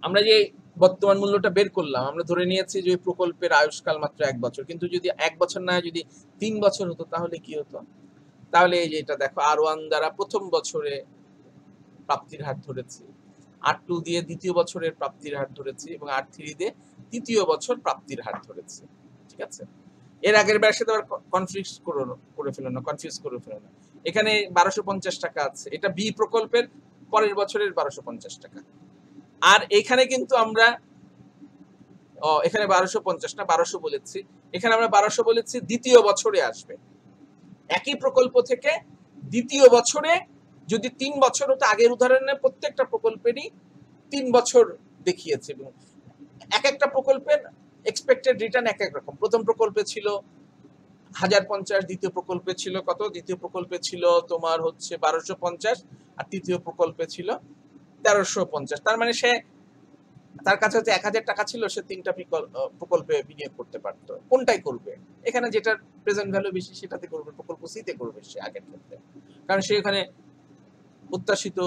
আমরা যে বর্তমান মূল্যটা বের করলাম, আমরা ধরে নিয়েছি যে প্রকল্পের আয়ুষ্কাল মাত্র 1 বছর, কিন্তু যদি 1 বছর না যদি 3 বছর হতো তাহলে কি হতো? তাহলে এই যে এটা দেখো R1 দ্বারা প্রথম বছরে প্রাপ্তির হার ধরেছি, R2 দিয়ে দ্বিতীয় বছরের প্রাপ্তির হার ধরেছি এবং R3 দিয়ে তৃতীয় বছর প্রাপ্তির হার ধরেছি। ঠিক আছে, এর আগের বারের সাথে আবার কনফিউজ করে ফেলো না। এখানে 1250 টাকা আছে, এটা বি প্রকল্পের পরের বছরের 1250 টাকা। আর এখানে কিন্তু আমরা এখানে 1250 না 1200 বলেছি, এখানে আমরা 1200 বলেছি দ্বিতীয় বছরে আসবে। একই প্রকল্প থেকে দ্বিতীয় বছরে যদি 3 বছর হতো, আগের উদাহরণে প্রত্যেকটা প্রকল্পেরই 3 বছর দেখিয়েছে এবং এক একটা প্রকল্পের এক্সপেক্টেড রিটার্ন এক এক রকম। প্রথম প্রকল্পে ছিল 1050, দ্বিতীয় প্রকল্পে ছিল কত? দ্বিতীয় প্রকল্পে ছিল তোমার হচ্ছে 1250 আর তৃতীয় প্রকল্পে ছিল 1350। তার মানে সে তার কাছে হচ্ছে 1000 টাকা ছিল, সে 3টা প্রকল্পে বিনিয়োগ করতে পারতো। কোনটাই করবে? এখানে যেটার প্রেজেন্ট ভ্যালু বেশি সেটাতে করবে, প্রকল্প সিতে করবে সে আগের ক্ষেত্রে, কারণ সে এখানে প্রত্যাশিত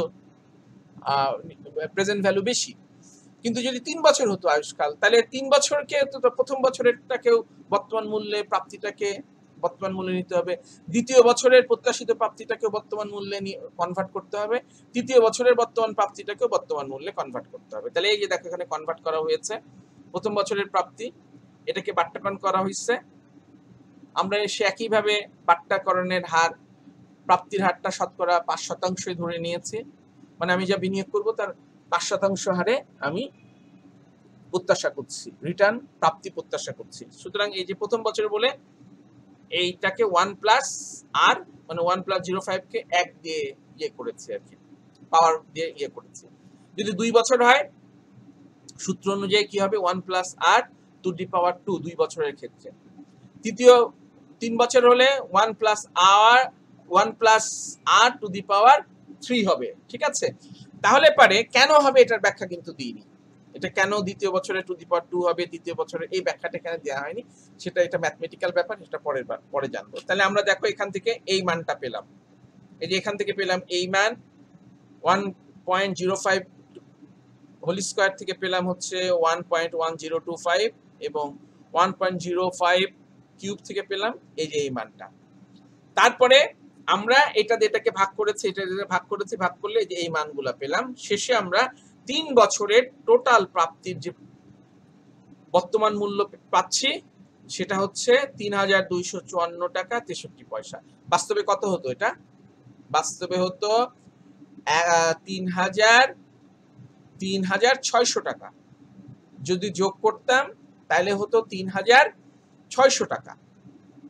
প্রেজেন্ট ভ্যালু বেশি। কিন্তু যদি 3 বছর হতো আয়ুষ্কাল, তাহলে 3 বছরকে তো প্রথম বছরেরটাকেও বর্তমান মূল্যে প্রাপ্তিটাকে বর্তমান মূল্যে নিতে হবে, দ্বিতীয় বছরের প্রত্যাশিত প্রাপ্তিটাকেও বর্তমান মূল্যে কনভার্ট করতে হবে, তৃতীয় বছরের বর্তমান প্রাপ্তিটাকেও বর্তমান মূল্যে কনভার্ট করতে হবে। তাহলে এই যে দেখো এখানে কনভার্ট করা হয়েছে, প্রথম বছরের প্রাপ্তি এটাকে বাট্টাকরণ করা হয়েছে। আমরা সে একইভাবে বাট্টাকরণের হার, প্রাপ্তির হারটা শতকরা 5% ধরে নিয়েছি, মানে আমি যা বিনিয়োগ করব তার 5% হারে আমি প্রত্যাশা করছি, রিটার্ন প্রাপ্তি প্রত্যাশা করছি। সুতরাং এই যে প্রথম বছরে বলে এইটাকে 1 প্লাস আর মানে 1 প্লাস 05 কে 1 দিয়ে ইয়ে করেছি আর কি, পাওয়ার দিয়ে ইয়ে করেছি। যদি 2 বছর হয় সূত্র অনুযায়ী কি হবে? 1 প্লাস আর টু দি পাওয়ার 2 2 বছরের ক্ষেত্রে। তৃতীয় 3 বছর হলে 1 প্লাস আর টু দি পাওয়ার 3 হবে। ঠিক আছে, তাহলে পারে কেন হবে এটার ব্যাখ্যা কিন্তু দিইনি। এটা কেন দ্বিতীয় বছরে টু দি পাওয়ার 2 হবে, তৃতীয় বছরে, এই ব্যাখ্যাটা এখানে দেওয়া হয়নি। সেটা এটা ম্যাথমেটিক্যাল ব্যাপার, এটা পরে জানবো। তাহলে আমরা দেখো এখান থেকে এই মানটা পেলাম, এই যে এখান থেকে পেলাম এই মান 1.05 হোল স্কয়ার থেকে পেলাম হচ্ছে 1.1025 এবং 1.05 কিউব থেকে পেলাম এই যে এই মানটা। তারপরে আমরা এটাকে ভাগ করেছি, ভাগ করলে যে এই মানগুলা পেলাম। শেষে আমরা 3 বছরের টোটাল প্রাপ্তির যে বর্তমান মূল্য পাচ্ছি সেটা হচ্ছে 3254 টাকা 63 পয়সা। বাস্তবে কত হতো? এটা বাস্তবে হতো 3600 টাকা। যদি যোগ করতাম তাহলে হতো 3600 টাকা।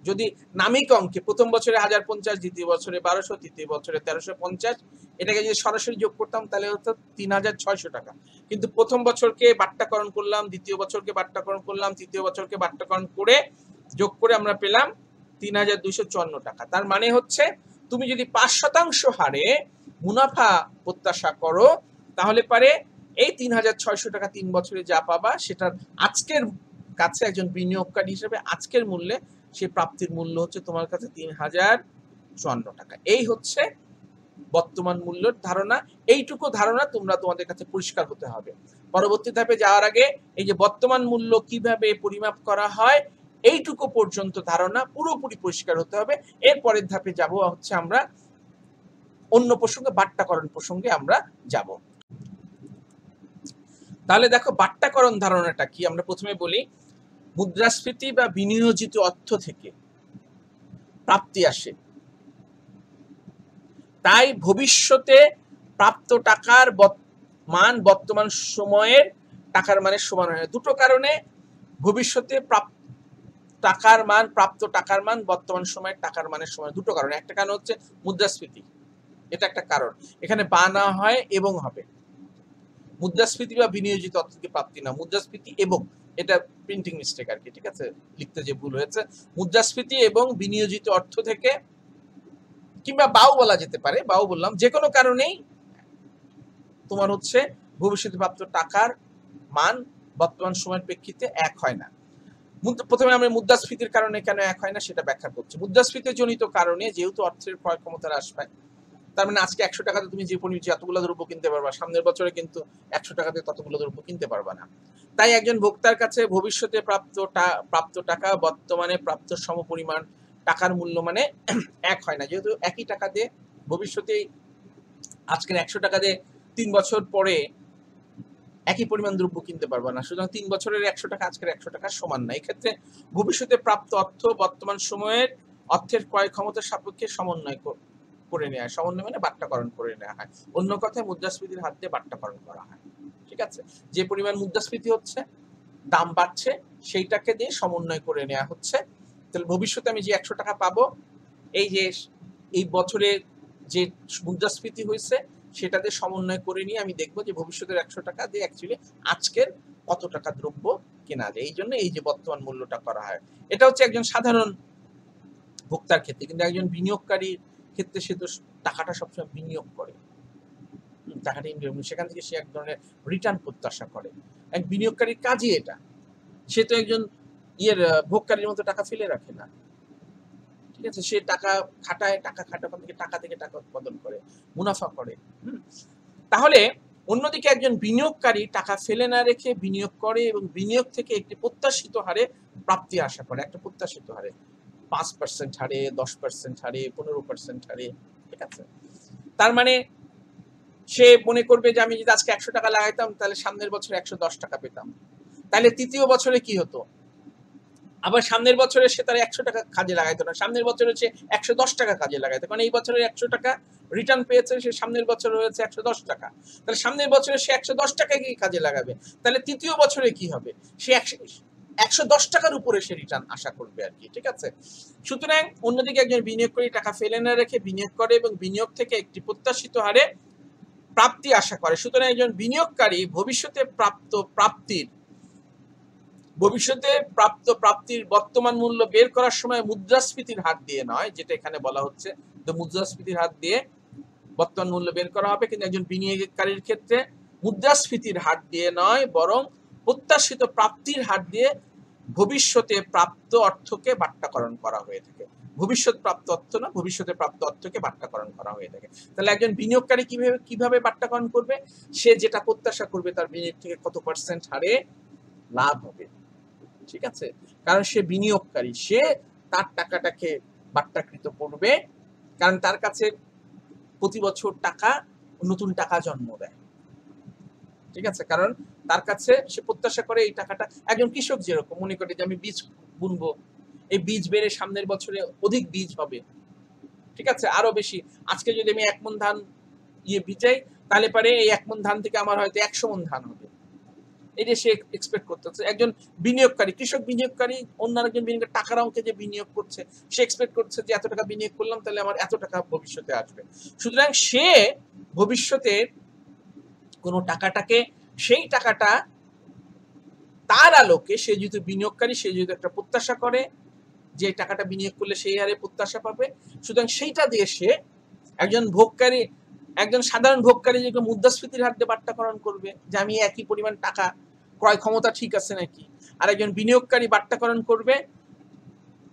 যদি নামিক অঙ্কে প্রথম বছরে 1050, দ্বিতীয় বছরে 1200, তৃতীয় বছরে 1350, এটাকে যদি সরাসরি যোগ করতাম তাহলে হতো 3600 টাকা। কিন্তু প্রথম বছরকে বাট্টাকরণ করলাম, দ্বিতীয় বছরকে বাট্টাকরণ করলাম, তৃতীয় বছরকে বাট্টাকরণ করে যোগ করে আমরা পেলাম 3254 টাকা। তার মানে হচ্ছে তুমি যদি 5% হারে মুনাফা প্রত্যাশা করো তাহলে পারে এই 3600 টাকা 3 বছরে যা পাবা সেটার আজকের কাছে একজন বিনিয়োগকারী হিসেবে আজকের মূল্যে সে প্রাপ্তির মূল্য হচ্ছে তোমার কাছে 3054 টাকা। এই হচ্ছে বর্তমান মূল্যের ধারণা। এইটুকু ধারণা তোমাদের কাছে পরিষ্কার হতে হবে। পরবর্তী ধাপে যাওয়ার আগে এই যে বর্তমান মূল্য কিভাবে পরিমাপ করা হয় এইটুকু পর্যন্ত ধারণা পুরোপুরি পরিষ্কার হতে হবে। এর পরের ধাপে যাব হচ্ছে আমরা অন্য প্রসঙ্গে, বাট্টাকরণ প্রসঙ্গে আমরা যাব। তাহলে দেখো বাট্টাকরণ ধারণাটা কি। আমরা প্রথমে বলি মুদ্রাস্ফীতি বা বিনিয়োজিত অর্থ থেকে প্রাপ্তি আসে, তাই ভবিষ্যতে প্রাপ্ত টাকার মান বর্তমান সময়ের টাকার মানের সমান হয়। দুটো কারণে ভবিষ্যতে টাকার মান, প্রাপ্ত টাকার মান বর্তমান সময়ের টাকার মানের সমান। দুটো কারণ, একটা কারণ হচ্ছে মুদ্রাস্ফীতি, এটা একটা কারণ, এখানে বা না হয় এবং হবে। মুদ্রাস্ফীতি বা বিনিয়োজিত অর্থ থেকে প্রাপ্তি না, মুদ্রাস্ফীতি এবং, এটা প্রিন্টিং মিস্টেক আর কি, ঠিক আছে, লিখতে যে ভুল হয়েছে। মুদ্রাস্ফীতি এবং বিনিয়োজিত অর্থ থেকে, কিংবা বাও বলা যেতে পারে, বাও বললাম, যে কোনো কারণেই তোমার হচ্ছে ভবিষ্যতে প্রাপ্ত টাকার মান বর্তমান সময়ের প্রেক্ষিতে এক হয় না। প্রথমে আমরা মুদ্রাস্ফীতির কারণে কেন এক হয় না সেটা ব্যাখ্যা করছি। মুদ্রাস্ফীতি জনিত কারণে যেহেতু অর্থের ক্রয় ক্ষমতা হ্রাস পায়, তার মানে আজকে 100 টাকাতে তুমি যে যতগুলো দ্রব্য কিনতে পারবা, সামনের বছরে কিন্তু 100 টাকাতে ততগুলো দ্রব্য কিনতে পারবা না। তাই একজন ভোক্তার কাছে ভবিষ্যতে প্রাপ্ত টাকা বর্তমানে প্রাপ্ত সমপরিমাণ টাকার মূল্য মানে এক হয় না, যেহেতু একই টাকা দিয়ে ভবিষ্যতে আজকের 100 টাকা দিয়ে 3 বছর পরে একই পরিমাণ দ্রব্য কিনতে পারবা না। সুতরাং 3 বছরের 100 টাকা আজকের 100 টাকা সমান না। এক্ষেত্রে ভবিষ্যতে প্রাপ্ত অর্থ বর্তমান সময়ের অর্থের ক্রয় ক্ষমতার সাপেক্ষে সমন্বয় করে নেওয়া হয়। সমন্বয় মানে বাট্টাকরণ করে নেওয়া হয়। অন্য কথায় মুদ্রাস্ফীতির হাত দিয়ে বাট্টাকরণ করা হয়। ঠিক আছে? যে পরিমাণ মুদ্রাস্ফীতি হচ্ছে, দাম বাড়ছে, সেইটাকে দিয়ে সমন্বয় করে নেওয়া হচ্ছে। তাহলে ভবিষ্যতে আমি যে 100 টাকা পাবো, এই বছরে যে মুদ্রাস্ফীতি হয়েছে সেটাতে সমন্বয় করে নিয়ে আমি দেখবো যে ভবিষ্যতের 100 টাকা দিয়ে অ্যাকচুয়ালি আজকের কত টাকা দ্রব্য কেনা যায়। এই জন্য এই যে বর্তমান মূল্যটা করা হয়, এটা হচ্ছে একজন সাধারণ ভোক্তার ক্ষেত্রে। কিন্তু একজন বিনিয়োগকারীর ক্ষেত্রে সে তো টাকাটা সবসময় বিনিয়োগ করে, টাকাটা সেখান থেকে সে এক ধরনের রিটার্ন প্রত্যাশা করে। এক বিনিয়োগকারীর কাজই এটা। সে তো একজন ভোগকারীর মতো টাকা ফেলে রাখে না। ঠিক আছে? সে টাকা খাটায়, টাকা থেকে টাকা উৎপাদন করে, মুনাফা করে। তাহলে অন্যদিকে একজন বিনিয়োগকারী টাকা ফেলে না রেখে বিনিয়োগ করে এবং বিনিয়োগ থেকে একটি প্রত্যাশিত হারে প্রাপ্তি আশা করে, একটা প্রত্যাশিত হারে 5% হারে, 10% হারে, 15% হারে। ঠিক আছে? তার মানে সে মনে করবে যে আমি যদি আজকে 100 টাকা লাগাইতাম তাহলে সামনের বছর 110 টাকা পেতাম। তাহলে তৃতীয় বছরে কি হতো? আবার সামনের বছরে সে তার 100 টাকা কাজে লাগাইতো না, সামনের বছরে সে 110 টাকা কাজে লাগাইতো। কারণ এই বছরের 100 টাকা রিটার্ন পেয়েছে, সে সামনের বছর হয়েছে 110 টাকা। তাহলে সামনের বছরে সে 110 টাকাকে কাজে লাগাবে। তাহলে তৃতীয় বছরে কি হবে? সে 110 টাকার উপরে সে রিটার্ন আশা করবে আর কি। ঠিক আছে? সুতরাং অন্যদিকে একজন বিনিয়োগকারী টাকা ফেলে না রেখে বিনিয়োগ করে এবং বিনিয়োগ থেকে একটি প্রত্যাশিত হারে প্রাপ্তি আশা করে। সুতরাং একজন বিনিয়োগকারী ভবিষ্যতে প্রাপ্তির বর্তমান মূল্য বের করার সময় মুদ্রাস্ফীতির হার দিয়ে নয়, যেটা এখানে বলা হচ্ছে, তো মুদ্রাস্ফীতির হার দিয়ে বর্তমান মূল্য বের করা হবে। কিন্তু একজন বিনিয়োগকারীর ক্ষেত্রে মুদ্রাস্ফীতির হার দিয়ে নয়, বরং প্রত্যাশিত প্রাপ্তির হার দিয়ে ভবিষ্যতে প্রাপ্ত অর্থকে বাট্টাকরণ করা হয়ে থাকে। ভবিষ্যৎ প্রাপ্ত অর্থ না, ভবিষ্যতে প্রাপ্ত অর্থকে বাট্টাকরণ করা হয়ে থাকে। তাহলে একজন বিনিয়োগকারী কিভাবে বাট্টাকরণ করবে? সে যেটা প্রত্যাশা করবে তার বিনিয়োগ থেকে কত পার্সেন্ট হারে লাভ হবে। ঠিক আছে? কারণ সে বিনিয়োগকারী, সে তার টাকাটাকে বাট্টাকৃত করবে, কারণ তার কাছে প্রতি বছর নতুন টাকা জন্ম দেয়। ঠিক আছে? কারণ তার কাছে সে প্রত্যাশা করে এই টাকাটা, একজন কৃষক যেরকম মনে করে যে আমি বীজ বুনবো, এই বীজ বেড়ে সামনের বছরে অধিক বীজ হবে। ঠিক আছে? আরো বেশি। আজকে যদি আমি 1 মণ ধান ভিজাই, তাহলে পারে এই 1 মণ ধান থেকে আমার হয়তো 100 মণ ধান হবে। এটা সে এক্সপেক্ট করতেছে। একজন বিনিয়োগকারী, কৃষক বিনিয়োগকারী, অন্য আরেকজন বিনিয়োগকারী টাকার অঙ্কে যে বিনিয়োগ করছে, সে এক্সপেক্ট করছে যে এত টাকা বিনিয়োগ করলাম তাহলে আমার এত টাকা ভবিষ্যতে আসবে। সুতরাং সে ভবিষ্যতে কোনো টাকাটাকে, সেই টাকাটা তার আলোকে, সে যেহেতু বিনিয়োগকারী, সে যেহেতু একটা প্রত্যাশা করে যে টাকাটা বিনিয়োগ করলে সেই হারে প্রত্যাশা পাবে, সুতরাং সেইটা দিয়ে সে একজন সাধারণ ভোগকারী যেগুলো মুদ্রাস্ফীতির হার দিয়ে বাট্টাকরণ করবে যে আমি একই পরিমাণ টাকা, ক্রয় ক্ষমতা ঠিক আছে নাকি। আর একজন বিনিয়োগকারী বাট্টাকরণ করবে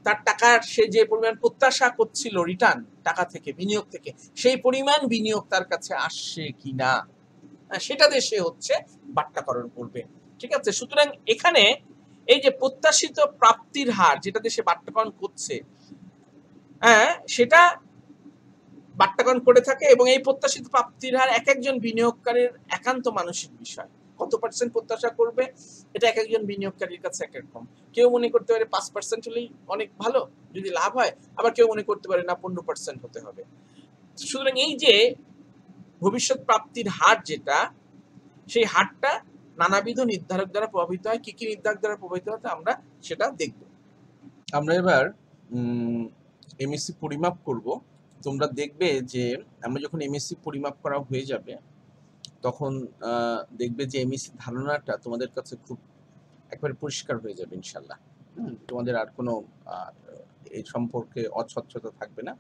তার টাকার, সে যে পরিমাণ প্রত্যাশা করছিল রিটার্ন টাকা থেকে, বিনিয়োগ থেকে, সেই পরিমাণ বিনিয়োগ তার কাছে আসছে কিনা, সেটা দিয়ে সে হচ্ছে বাট্টাকরণ করবে। ঠিক আছে? সুতরাং এখানে এই যে প্রত্যাশিত প্রাপ্তির হার যেটাতে সে বাট্টাকরণ করছে, সেটা বাট্টাকরণ করে থাকে, এবং এই প্রত্যাশিত প্রাপ্তির হার এক একজন বিনিয়োগকারীর একান্ত মানসিক বিষয়। কত পার্সেন্ট প্রত্যাশা করবে এটা এক একজন বিনিয়োগকারীর কাছে এক রকম। কেউ মনে করতে পারে 5% হলেই অনেক ভালো যদি লাভ হয়, আবার কেউ মনে করতে পারে না 15% হতে হবে। সুতরাং এই যে ভবিষ্যৎ প্রাপ্তির হার যেটা, সেই হারটা নানাবিধ নির্ধারক দ্বারা প্রভাবিত হয়। কি কি নির্ধারক দ্বারা প্রভাবিত হয় আমরা সেটা দেখব। আমরা এবার এমএসসি পরিমাপ করব। তোমরা দেখবে যে আমরা যখন এমএসসি পরিমাপ করা হয়ে যাবে তখন দেখবে যে এমএসসি ধারণাটা তোমাদের কাছে খুব একবারে পরিষ্কার হয়ে যাবে ইনশাল্লাহ। তোমাদের আর কোনো এই সম্পর্কে অস্বচ্ছতা থাকবে না।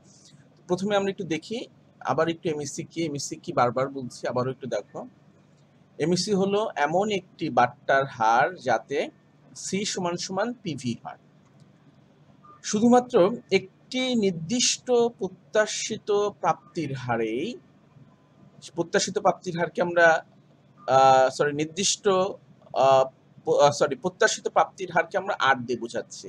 প্রথমে আমরা একটু দেখি আবার একটু এমএসসি কি বারবার বলছি, আবারও একটু দেখো। এমএসসি হলো এমন একটি বাট্টার হার যাতে সি সমান সমান পিভি হয়। শুধুমাত্র একটি নির্দিষ্ট প্রত্যাশিত প্রাপ্তির হারেই, প্রত্যাশিত প্রাপ্তির হারকে আমরা নির্দিষ্ট প্রত্যাশিত প্রাপ্তির হারকে আমরা আর দিয়ে বোঝাচ্ছি।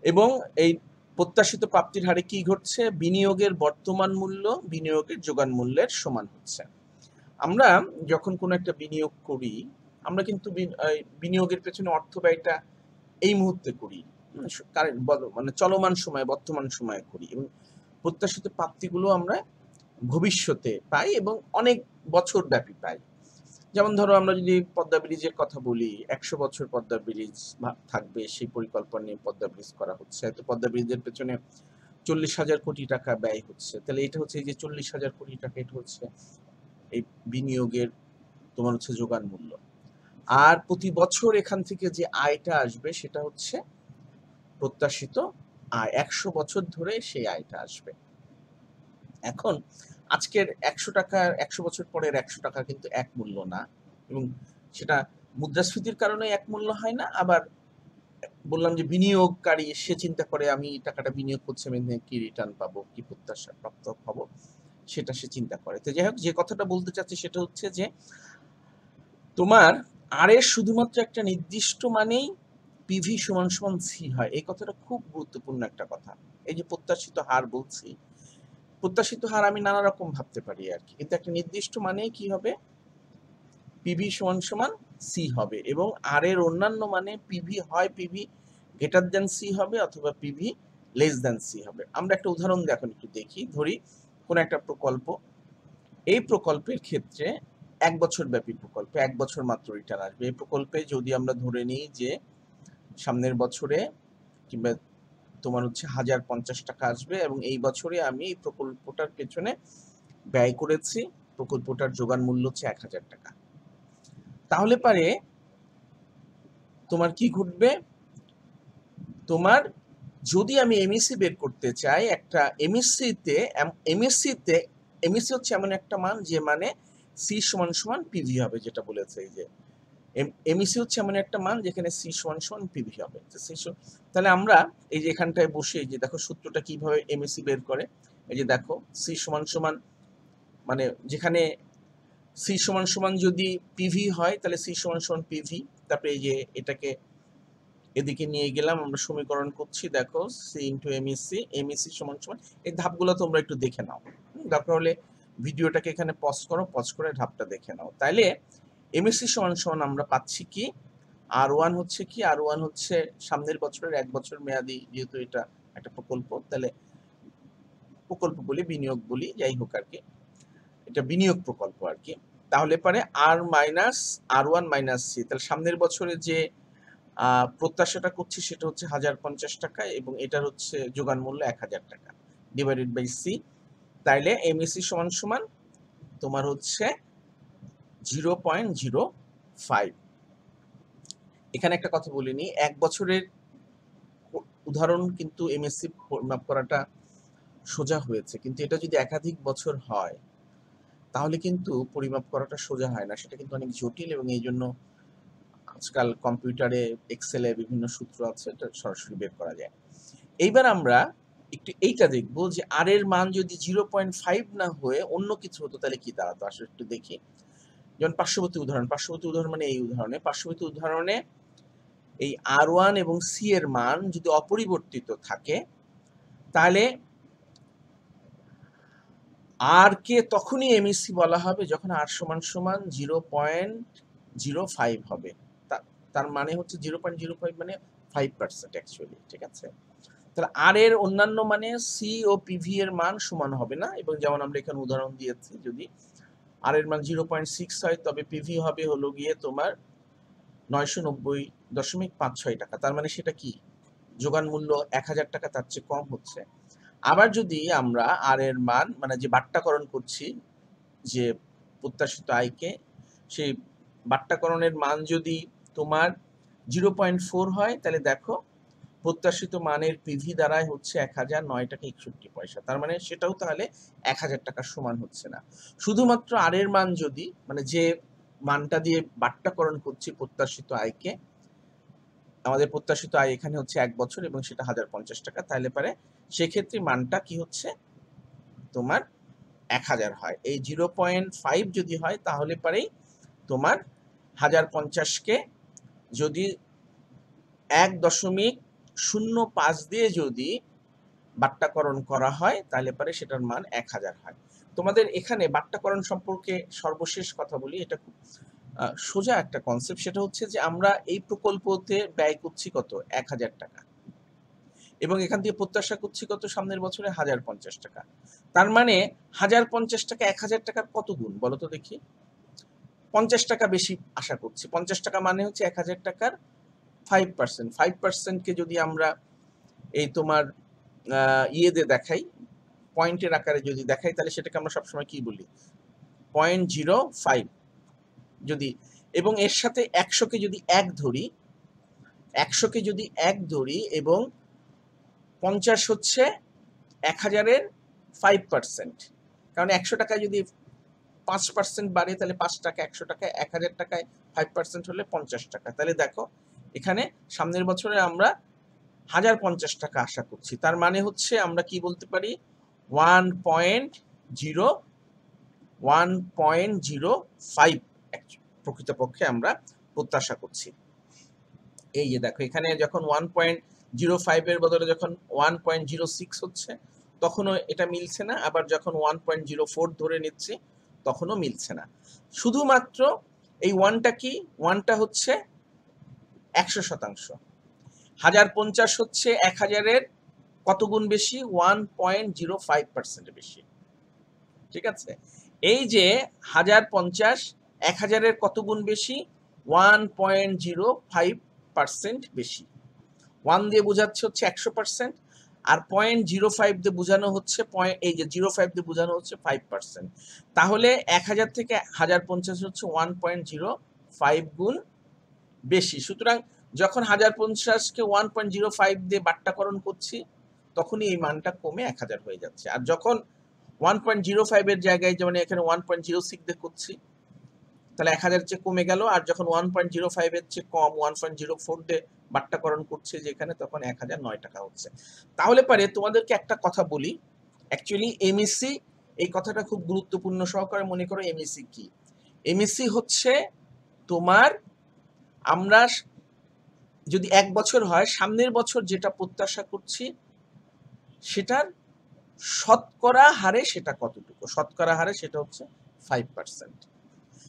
এবং এই প্রত্যাশিত প্রাপ্তির হারে কি ঘটছে? বিনিয়োগের বর্তমান মূল্য বিনিয়োগের যোগান মূল্যের সমান হচ্ছে। আমরা যখন কোনো একটা বিনিয়োগ করি, আমরা কিন্তু বিনিয়োগের পেছনে অর্থ ব্যয়টা এই মুহূর্তে করি, মানে চলমান সময়, বর্তমান সময়ে করি, এবং প্রত্যাশিত প্রাপ্তিগুলো আমরা ভবিষ্যতে পাই এবং অনেক বছর ব্যাপী পাই। যেমন ধরো, আমরা যদি পদ্মা ব্রিজের কথা বলি, 100 বছর পদ্মা ব্রিজ থাকবে, সেই পরিকল্পনা নিয়ে পদ্মা ব্রিজ করা হচ্ছে। তো পদ্মা ব্রিজের পেছনে 40,000 কোটি টাকা ব্যয় হচ্ছে। তাহলে এটা হচ্ছে, এই যে 40,000 কোটি টাকা, এটা হচ্ছে এই বিনিয়োগের তোমার হচ্ছে যোগান মূল্য। আর প্রতি বছর এখান থেকে যে আয়টা আসবে সেটা হচ্ছে প্রত্যাশিত আয়। 100 বছর ধরে সেই আয়টা আসবে। এখন আজকের 100 টাকা, 100 বছর পরের 100 টাকা কিন্তু এক মূল্য না, এবং সেটা মুদ্রাস্ফীতির কারণে এক মূল্য হয় না। আবার বললাম যে বিনিয়োগকারী সে চিন্তা করে আমি টাকাটা বিনিয়োগ করছি, আমি কি রিটার্ন পাবো, কি প্রত্যাশা প্রাপ্ত পাবো, সেটা সে চিন্তা করে। তো যাই হোক, যে কথাটা বলতে চাচ্ছি সেটা হচ্ছে যে তোমার আর এর শুধুমাত্র একটা নির্দিষ্ট মানেই পিভি সমান সমান সি হয়। এই কথাটা খুব গুরুত্বপূর্ণ একটা কথা। এই যে প্রত্যাশিত হার বলছি, প্রত্যাশিত হার আমি নানা রকম ভাবতে পারি আর কি, কিন্তু একটা নির্দিষ্ট মানে কি হবে? পিভি সমান সমান সি হবে, এবং আর এর অন্যান্য মানে পিভি হয় পিভি গ্রেটার দেন সি হবে, অথবা পিভি লেস দেন সি হবে। আমরা একটা উদাহরণ এখন একটু দেখি। ধরি কোন একটা প্রকল্প, এই প্রকল্পের ক্ষেত্রে 1 বছর ব্যাপী প্রকল্প, 1 বছর মাত্র রিটার্ন আসবে। এই প্রকল্পে যদি আমরা ধরে নিই যে সামনের বছরে কিংবা তোমার হচ্ছে 1050 টাকা আসবে, এবং এই বছরে আমি এই প্রকল্পটার পেছনে ব্যয় করেছি, প্রকল্পটার যোগান মূল্য হচ্ছে 1000 টাকা। তাহলে পারে তোমার কি ঘটবে? তোমার যদি আমি এমইসি বের করতে চাই, একটা এমইসি হচ্ছে এমন একটা মান যে মানে সি সমান সমান পিভি হবে, যেটা বলেছে এই যে এমইসি হচ্ছে এমন একটা মান যেখানে সি সমান সমান পিভি হবে। তাহলে আমরা এই যে এখানটায় বসে, এই যে দেখো সূত্রটা কিভাবে এমইসি বের করে। এই যে দেখো, সি সমান সমান, মানে যেখানে সি সমান সমান যদি পিভি হয় তাহলে সি সমান সমান পিভি, তারপরে এই যে এটাকে এদিকে নিয়ে গেলাম, আমরা সমীকরণ করছি। দেখো, সি ইন্টু এমইসি, এমইসি সমান সমান, এই ধাপগুলো তোমরা একটু দেখে নাও, দরকার হলে ভিডিওটাকে এখানে পজ করো, পজ করে ধাপটা দেখে নাও। তাইলে এমএসসি সমান সমান আমরা পাচ্ছি কি? আর1 হচ্ছে কি? আর1 হচ্ছে সামনের বছরের 1 বছর মেয়াদি, যেহেতু এটা একটা প্রকল্প, তাহলে প্রকল্প বলি, বিনিয়োগ বলি, যাই হোক আর কি, এটা বিনিয়োগ প্রকল্প আর কি। তাহলে পারে আর মাইনাস আর1 মাইনাস সি, তাহলে সামনের বছরে যে প্রত্যাশাটা করছি সেটা হচ্ছে 1050 টাকা, এবং এটার হচ্ছে যোগান মূল্য 1000 টাকা, ডিভাইডেড বাই সি। তাইলে এমএসসি সমান সমান তোমার হচ্ছে 0.05। এখানে একটা কথা বলিনি, 1 বছরের উদাহরণ কিন্তু এমএসসি পরিমাপ করাটা সোজা হয়েছে, কিন্তু এটা যদি একাধিক বছর হয় তাহলে কিন্তু পরিমাপ করাটা সোজা হয় না, সেটা কিন্তু অনেক জটিল, এবং এই জন্য আজকাল কম্পিউটারে, এক্সেলে বিভিন্ন সূত্র আছে, এটা সরাসরি বের করা যায়। এইবার আমরা একটু এইটা দেখবো যে আর এর মান যদি 0.5 না হয়ে অন্য কিছু হতো তাহলে কি দাঁড়াতো। আসলে একটু দেখি। যেমন পার্শ্ববর্তী উদাহরণ মানে এই উদাহরণে, পার্শ্ববর্তী উদাহরণে এই আর1 এবং সি এর মান যদি অপরিবর্তিত থাকে, তাহলে আর কে তখনই এমইসি বলা হবে যখন আর সমান সমান 0.05 হবে। তার মানে হচ্ছে 0.05 মানে 5% অ্যাকচুয়ালি, ঠিক আছে? তাহলে আর এর অন্যান্য মানে সি ও পিভি এর মান সমান হবে না, এবং যেমন আমরা এখানে উদাহরণ দিয়েছি, যদি আর এর মান 0.6 হয় তবে পিভি হবে হলো গিয়ে তোমার 990.56 টাকা। তার মানে সেটা কি? যোগান মূল্য 1000 টাকা, তার চেয়ে কম হচ্ছে। আবার যদি আমরা আর এর মান, মানে যে বাট্টাকরণ করছি যে প্রত্যাশিত আয়কে, সেই বাট্টাকরণের মান যদি তোমার 0.4 হয়, তাহলে দেখো প্রত্যাশিত মানের পিভি দ্বারাই হচ্ছে 1009 টাকা 61 পয়সা। তার মানে সেটাও তাহলে 1000 টাকার সমান হচ্ছে না। শুধুমাত্র আর এর মান যদি, মানে যে মানটা দিয়ে বাট্টাকরণ করছি প্রত্যাশিত আয়কে, আমাদের প্রত্যাশিত আয় এখানে হচ্ছে 1 বছর এবং সেটা 1050 টাকা, তাহলে পারে সেক্ষেত্রে মানটা কি হচ্ছে তোমার 1000 হয়। এই 0.5 যদি হয় তাহলে পারেই তোমার 1050-কে যদি 1.05 দিয়ে যদি বাট্টাকরণ করা হয় তাহলে পারে সেটার মান 1000 হয়। তোমাদের এখানে বাট্টাকরণ সম্পর্কে সর্বশেষ কথা বলি, এটা খুব সোজা একটা কনসেপ্ট। সেটা হচ্ছে যে আমরা এই প্রকল্পতে ব্যয় করছি কত, 1000 টাকা, এবং এখান থেকে প্রত্যাশা করছি কত সামনের বছরে 1050 টাকা। তার মানে 1050 টাকা 1000 টাকার কত গুণ বলো তো দেখি? 50 টাকা বেশি আশা করছি। 50 টাকা মানে হচ্ছে 1000 টাকার 5%। 5%কে যদি আমরা এই তোমার ইয়েতে দেখাই, পয়েন্টের আকারে যদি দেখাই, তাহলে সেটাকে আমরা সবসময় কি বলি, 0.05 যদি, এবং এর সাথে 100-কে যদি 1 ধরি, 100-কে যদি 1 ধরি এবং 50 হচ্ছে 1000-এর 5%, কারণ 100 টাকায় যদি 5% বাড়ে তাহলে 5 টাকা, 100 টাকায় 1000 টাকায় 5% হলে 50 টাকা। তাহলে দেখো এখানে সামনের বছরে আমরা 1050 টাকা আশা করছি। তার মানে হচ্ছে আমরা কি বলতে পারি, 1.05 প্রকৃতপক্ষে আমরা প্রত্যাশা করছি। এই যে দেখো এখানে যখন 1.05 এর বদলে যখন 1.06 হচ্ছে তখনও এটা মিলছে না, আবার যখন 1.04 ধরে নিচ্ছি তখনও মিলছে না। শুধুমাত্র এই ওয়ানটা কি, ওয়ানটা হচ্ছে 100%। 1050 হচ্ছে 1000-এর কত গুণ বেশি, 1.05% বেশি। ঠিক আছে, এই যে 1050 1000-এর কত গুণ বেশি, 1.05% বেশি। 1 দিয়ে বোঝাচ্ছে হচ্ছে 100%, আর 0.05 দিয়ে বোঝানো হচ্ছে এই যে 0.5 দিয়ে বোঝানো হচ্ছে 5%। তাহলে 1000 থেকে 1050 হচ্ছে 1.05 গুণ বেশি। সুতরাং যখন 1050-কে 1.05 দিয়ে বাট্টাকরণ করছি তখনই এই মানটা কমে 1000 হয়ে যাচ্ছে। আর যখন 1.05 এর জায়গায় যেমন এখানে 1.06 দিয়ে করছি তাহলে 1000 চেয়ে কমে গেল, আর যখন 1.05 এর চেয়ে কম 1.04 দিয়ে বাট্টাকরণ করছে যেখানে, তখন 1009 টাকা হচ্ছে। তাহলে পারে তোমাদেরকে একটা কথা বলি, অ্যাকচুয়ালি এমএসসি, এই কথাটা খুব গুরুত্বপূর্ণ সহকারে মনে করো। এমএসসি কি? এমএসসি হচ্ছে তোমার, আমরা যদি 1 বছর হয় সামনের বছর যেটা প্রত্যাশা করছি সেটার শতকরা হারে সেটা কতটুকু, শতকরা হারে সেটা হচ্ছে 5%।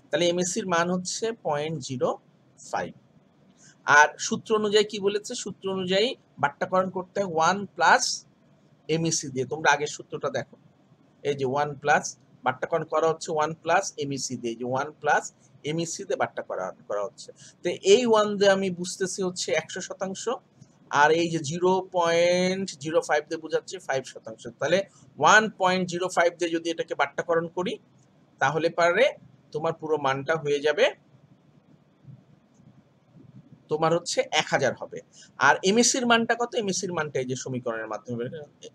তাহলে এমএসসির মান হচ্ছে 0.05। আর সূত্র অনুযায়ী কি বলেছে, সূত্র অনুযায়ী বাট্টাকরণ করতে হয় 1 প্লাস এমএসসি দিয়ে। তোমরা আগের সূত্রটা দেখো, এই যে 1 প্লাস বাট্টাকরণ করা হচ্ছে 1 প্লাস এমএসসি দিয়ে, যে 1 প্লাস এমএসসি দিয়ে বাট্টা করা হচ্ছে। তো এই 1 দিয়ে আমি বুঝতেছি হচ্ছে 100%, আর এই যে 0.05 দিয়ে বোঝাচ্ছে 5%। তাহলে 1.05 দিয়ে যদি এটাকে বাট্টাকরণ করি তাহলে পারে তোমার পুরো মানটা হয়ে যাবে তোমার হচ্ছে 1000 হবে। আর এমএসসির মানটা কত, এমএসসির মানটা এই যে সমীকরণের মাধ্যমে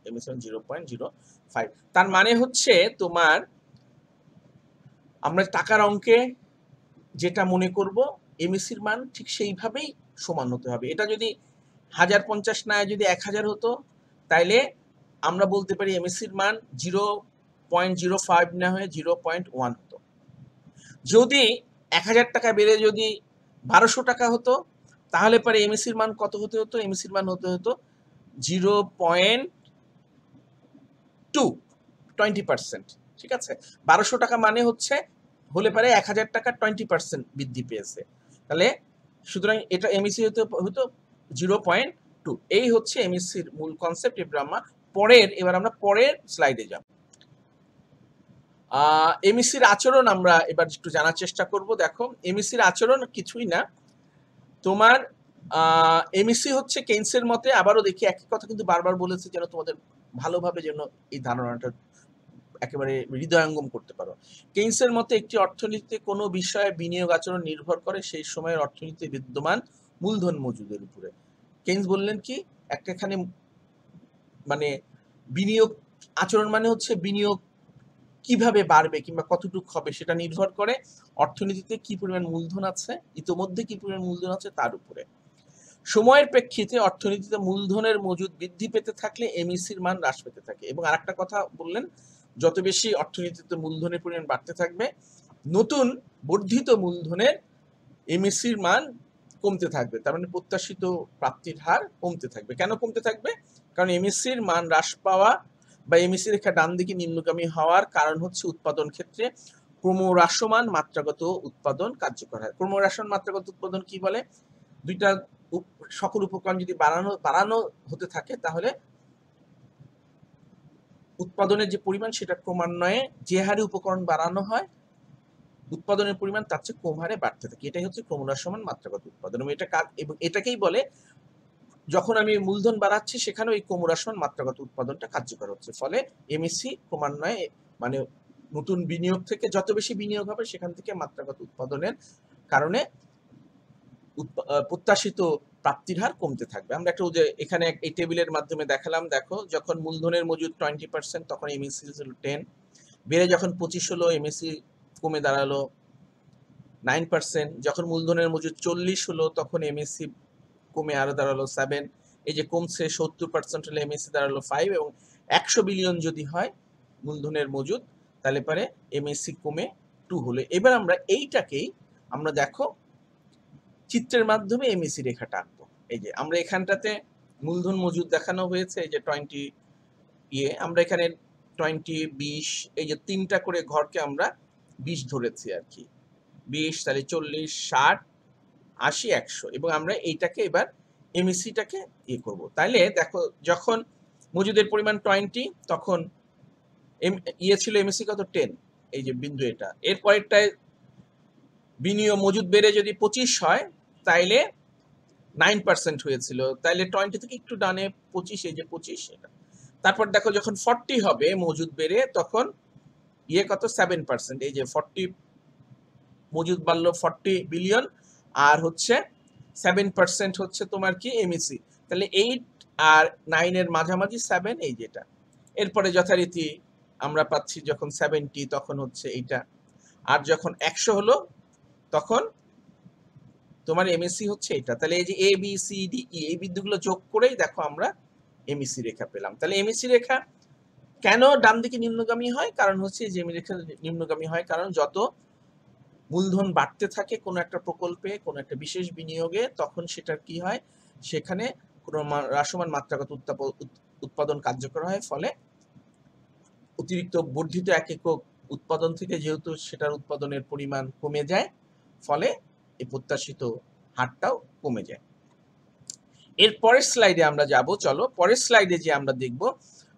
এমএসসি 0.05। তার মানে হচ্ছে তোমার আমরা টাকার অঙ্কে যেটা মনে করব এমএসসির মান ঠিক সেইভাবেই সমান হতে হবে। এটা যদি 1050 না যদি 1000 হতো তাইলে আমরা বলতে পারি এমএসসির মান 0.05 না হয়ে 0.1 হতো। যদি 1000 টাকা বেড়ে যদি 1200 টাকা হতো তাহলে পরে এমএসসির মান কত হতে হতো, এমএসসির মান হতে হতো 0.2, 20%। ঠিক আছে, 1200 টাকা মানে হচ্ছে হলে পারে 1000 টাকা 20% বৃদ্ধি পেয়েছে। তাহলে সুতরাং এটা এমএসসি হতে হতো 0.2। এই হচ্ছে এমএসসির মূল কনসেপ্ট। এবার আমরা পরের স্লাইডে যাব। এমএসসির আচরণ আমরা এবার একটু জানার চেষ্টা করব। দেখো এমএসসির আচরণ কিছুই না, তোমার এমএসসি হচ্ছে কেইনসের মতে, আবারও দেখি একই কথা কিন্তু বারবার বলেছে যেন তোমাদের ভালোভাবে যেন এই ধারণাটা একেবারে হৃদয়ঙ্গম করতে পারো। কেইনসের মতে একটি অর্থনীতিতে কোনো বিষয়ে বিনিয়োগ আচরণ নির্ভর করে সেই সময়ের অর্থনীতিতে বিদ্যমান মূলধন মজুদের উপরে। কেইনস বললেন কি, এখানে মানে বিনিয়োগ আচরণ মানে হচ্ছে বিনিয়োগ কিভাবে বাড়বে কিংবা কতটুকু হবে সেটা নির্ভর করে অর্থনীতিতে কি পরিমাণ মূলধন আছে, ইতোমধ্যে কি পরিমাণ মূলধন আছে তার উপরে। সময়ের প্রেক্ষিতে অর্থনীতিতে মূলধনের মজুদ বৃদ্ধি পেতে থাকলে এমইসির মান হ্রাস পেতে থাকে। এবং আরেকটা কথা বললেন, যত বেশি অর্থনীতিতে মূলধনের পরিমাণ বাড়তে থাকবে, নতুন বর্ধিত মূলধনের এমইসির মান কমতে থাকবে। তার মানে প্রত্যাশিত প্রাপ্তির হার কমতে থাকবে। কেন কমতে থাকবে? কারণ এমইসির মান হ্রাস পাওয়া বা এমইসি রেখা ডান দিকে নিম্নগামী হওয়ার কারণ হচ্ছে উৎপাদন ক্ষেত্রে ক্রমহ্রাসমান মাত্রাগত উৎপাদন কার্যকর হয়। ক্রমহ্রাসমান মাত্রাগত উৎপাদন কি বলে? দুইটা সকল উপকরণ যদি বাড়ানো হতে থাকে, তাহলে উৎপাদনের যে পরিমাণ সেটা ক্রমান্বয়ে যে হারে উপকরণ বাড়ানো হয়, উৎপাদনের পরিমাণ তার চেয়ে কম হারে বাড়তে থাকে। এটাই হচ্ছে ক্রমহ্রাসমান মাত্রাগত উৎপাদন। এবং এটাকেই বলে, যখন আমি মূলধন বাড়াচ্ছি সেখানে ওই ক্রমহ্রাসমান মাত্রাগত উৎপাদনটা কার্যকর হচ্ছে। ফলে এমইসি ক্রমান্বয়ে, মানে নতুন বিনিয়োগ থেকে যত বেশি বিনিয়োগ হবে সেখান থেকে মাত্রাগত উৎপাদনের কারণে প্রত্যাশিত প্রাপ্তির হার কমতে থাকবে। আমরা একটা এখানে এই টেবিলের মাধ্যমে দেখালাম। দেখো, যখন মূলধনের মজুদ 20%, তখন এমইসি ছিল 10, বেড়ে যখন 25 হলো, এমইসি কমে দাঁড়ালো 9%। যখন মূলধনের মজুদ 40 হলো, তখন এমইসি কমে আরো দাঁড়ালো 7। এই যে কমছে 70% হলে এমএসসি দাঁড়ালো 5। এবং 100 বিলিয়ন যদি হয় মূলধনের মজুদ, তাহলে পরে এমএসসি কমে 2 হলো। এবার আমরা এইটাকেই আমরা দেখো চিত্রের মাধ্যমে এমএসসি রেখাটা আঁকবো। এই যে আমরা এখানটাতে মূলধন মজুদ দেখানো হয়েছে, এই যে 20 আমরা এখানে 20, 20, এই যে তিনটা করে ঘরকে আমরা 20 ধরেছি আর কি। 20, তাহলে 40, 60, 80, 100। এবং আমরা এইটাকে এবার এমইসিটাকে করব। তাইলে দেখো, যখন মজুদের পরিমাণ 20, তখন ছিল এমইসি কত? 10। এই যে বিন্দু এটা। এর পরেরটায় বিনিয়োগ মজুদ বেড়ে যদি 25 হয়, তাইলে 9% হয়েছিল। তাইলে 20 থেকে একটু ডানে 25, এই যে 25 এটা। তারপর দেখো, যখন 40 হবে মজুদ বেড়ে, তখন কত? 7%। এই যে 40 মজুদ বাড়লো 40 বিলিয়ন, আর হচ্ছে 7% হচ্ছে তোমার কি? এমইসি। তাহলে 8 আর 9 এর মাঝামাঝি 7, এই যেটা। এরপরে যথারীতি আমরা পাচ্ছি যখন 70, তখন হচ্ছে এইটা। আর যখন 100 হলো, তখন তোমার এমএসসি হচ্ছে এটা। তাহলে এই যে A B C D E, এই বিন্দুগুলো যোগ করেই দেখো আমরা এমএসসি রেখা পেলাম। তাহলে এমএসসি রেখা কেন ডান দিকে নিম্নগামী হয়? কারণ হচ্ছে যে রেখা নিম্নগামী হয় কারণ যত মূলধন বাড়তে থাকে কোনো একটা প্রকল্পে, কোনো একটা বিশেষ বিনিয়োগে, তখন সেটার কি হয়? সেখানে কোনো হ্রাসমান মাত্রাগত উৎপাদন কার্যকর হয়। ফলে অতিরিক্ত বর্ধিত এক একক উৎপাদন থেকে যেহেতু সেটার উৎপাদনের পরিমাণ কমে যায়, ফলে এই প্রত্যাশিত হারটাও কমে যায়। এর পরের স্লাইডে আমরা যাব। চলো পরের স্লাইডে যে আমরা দেখব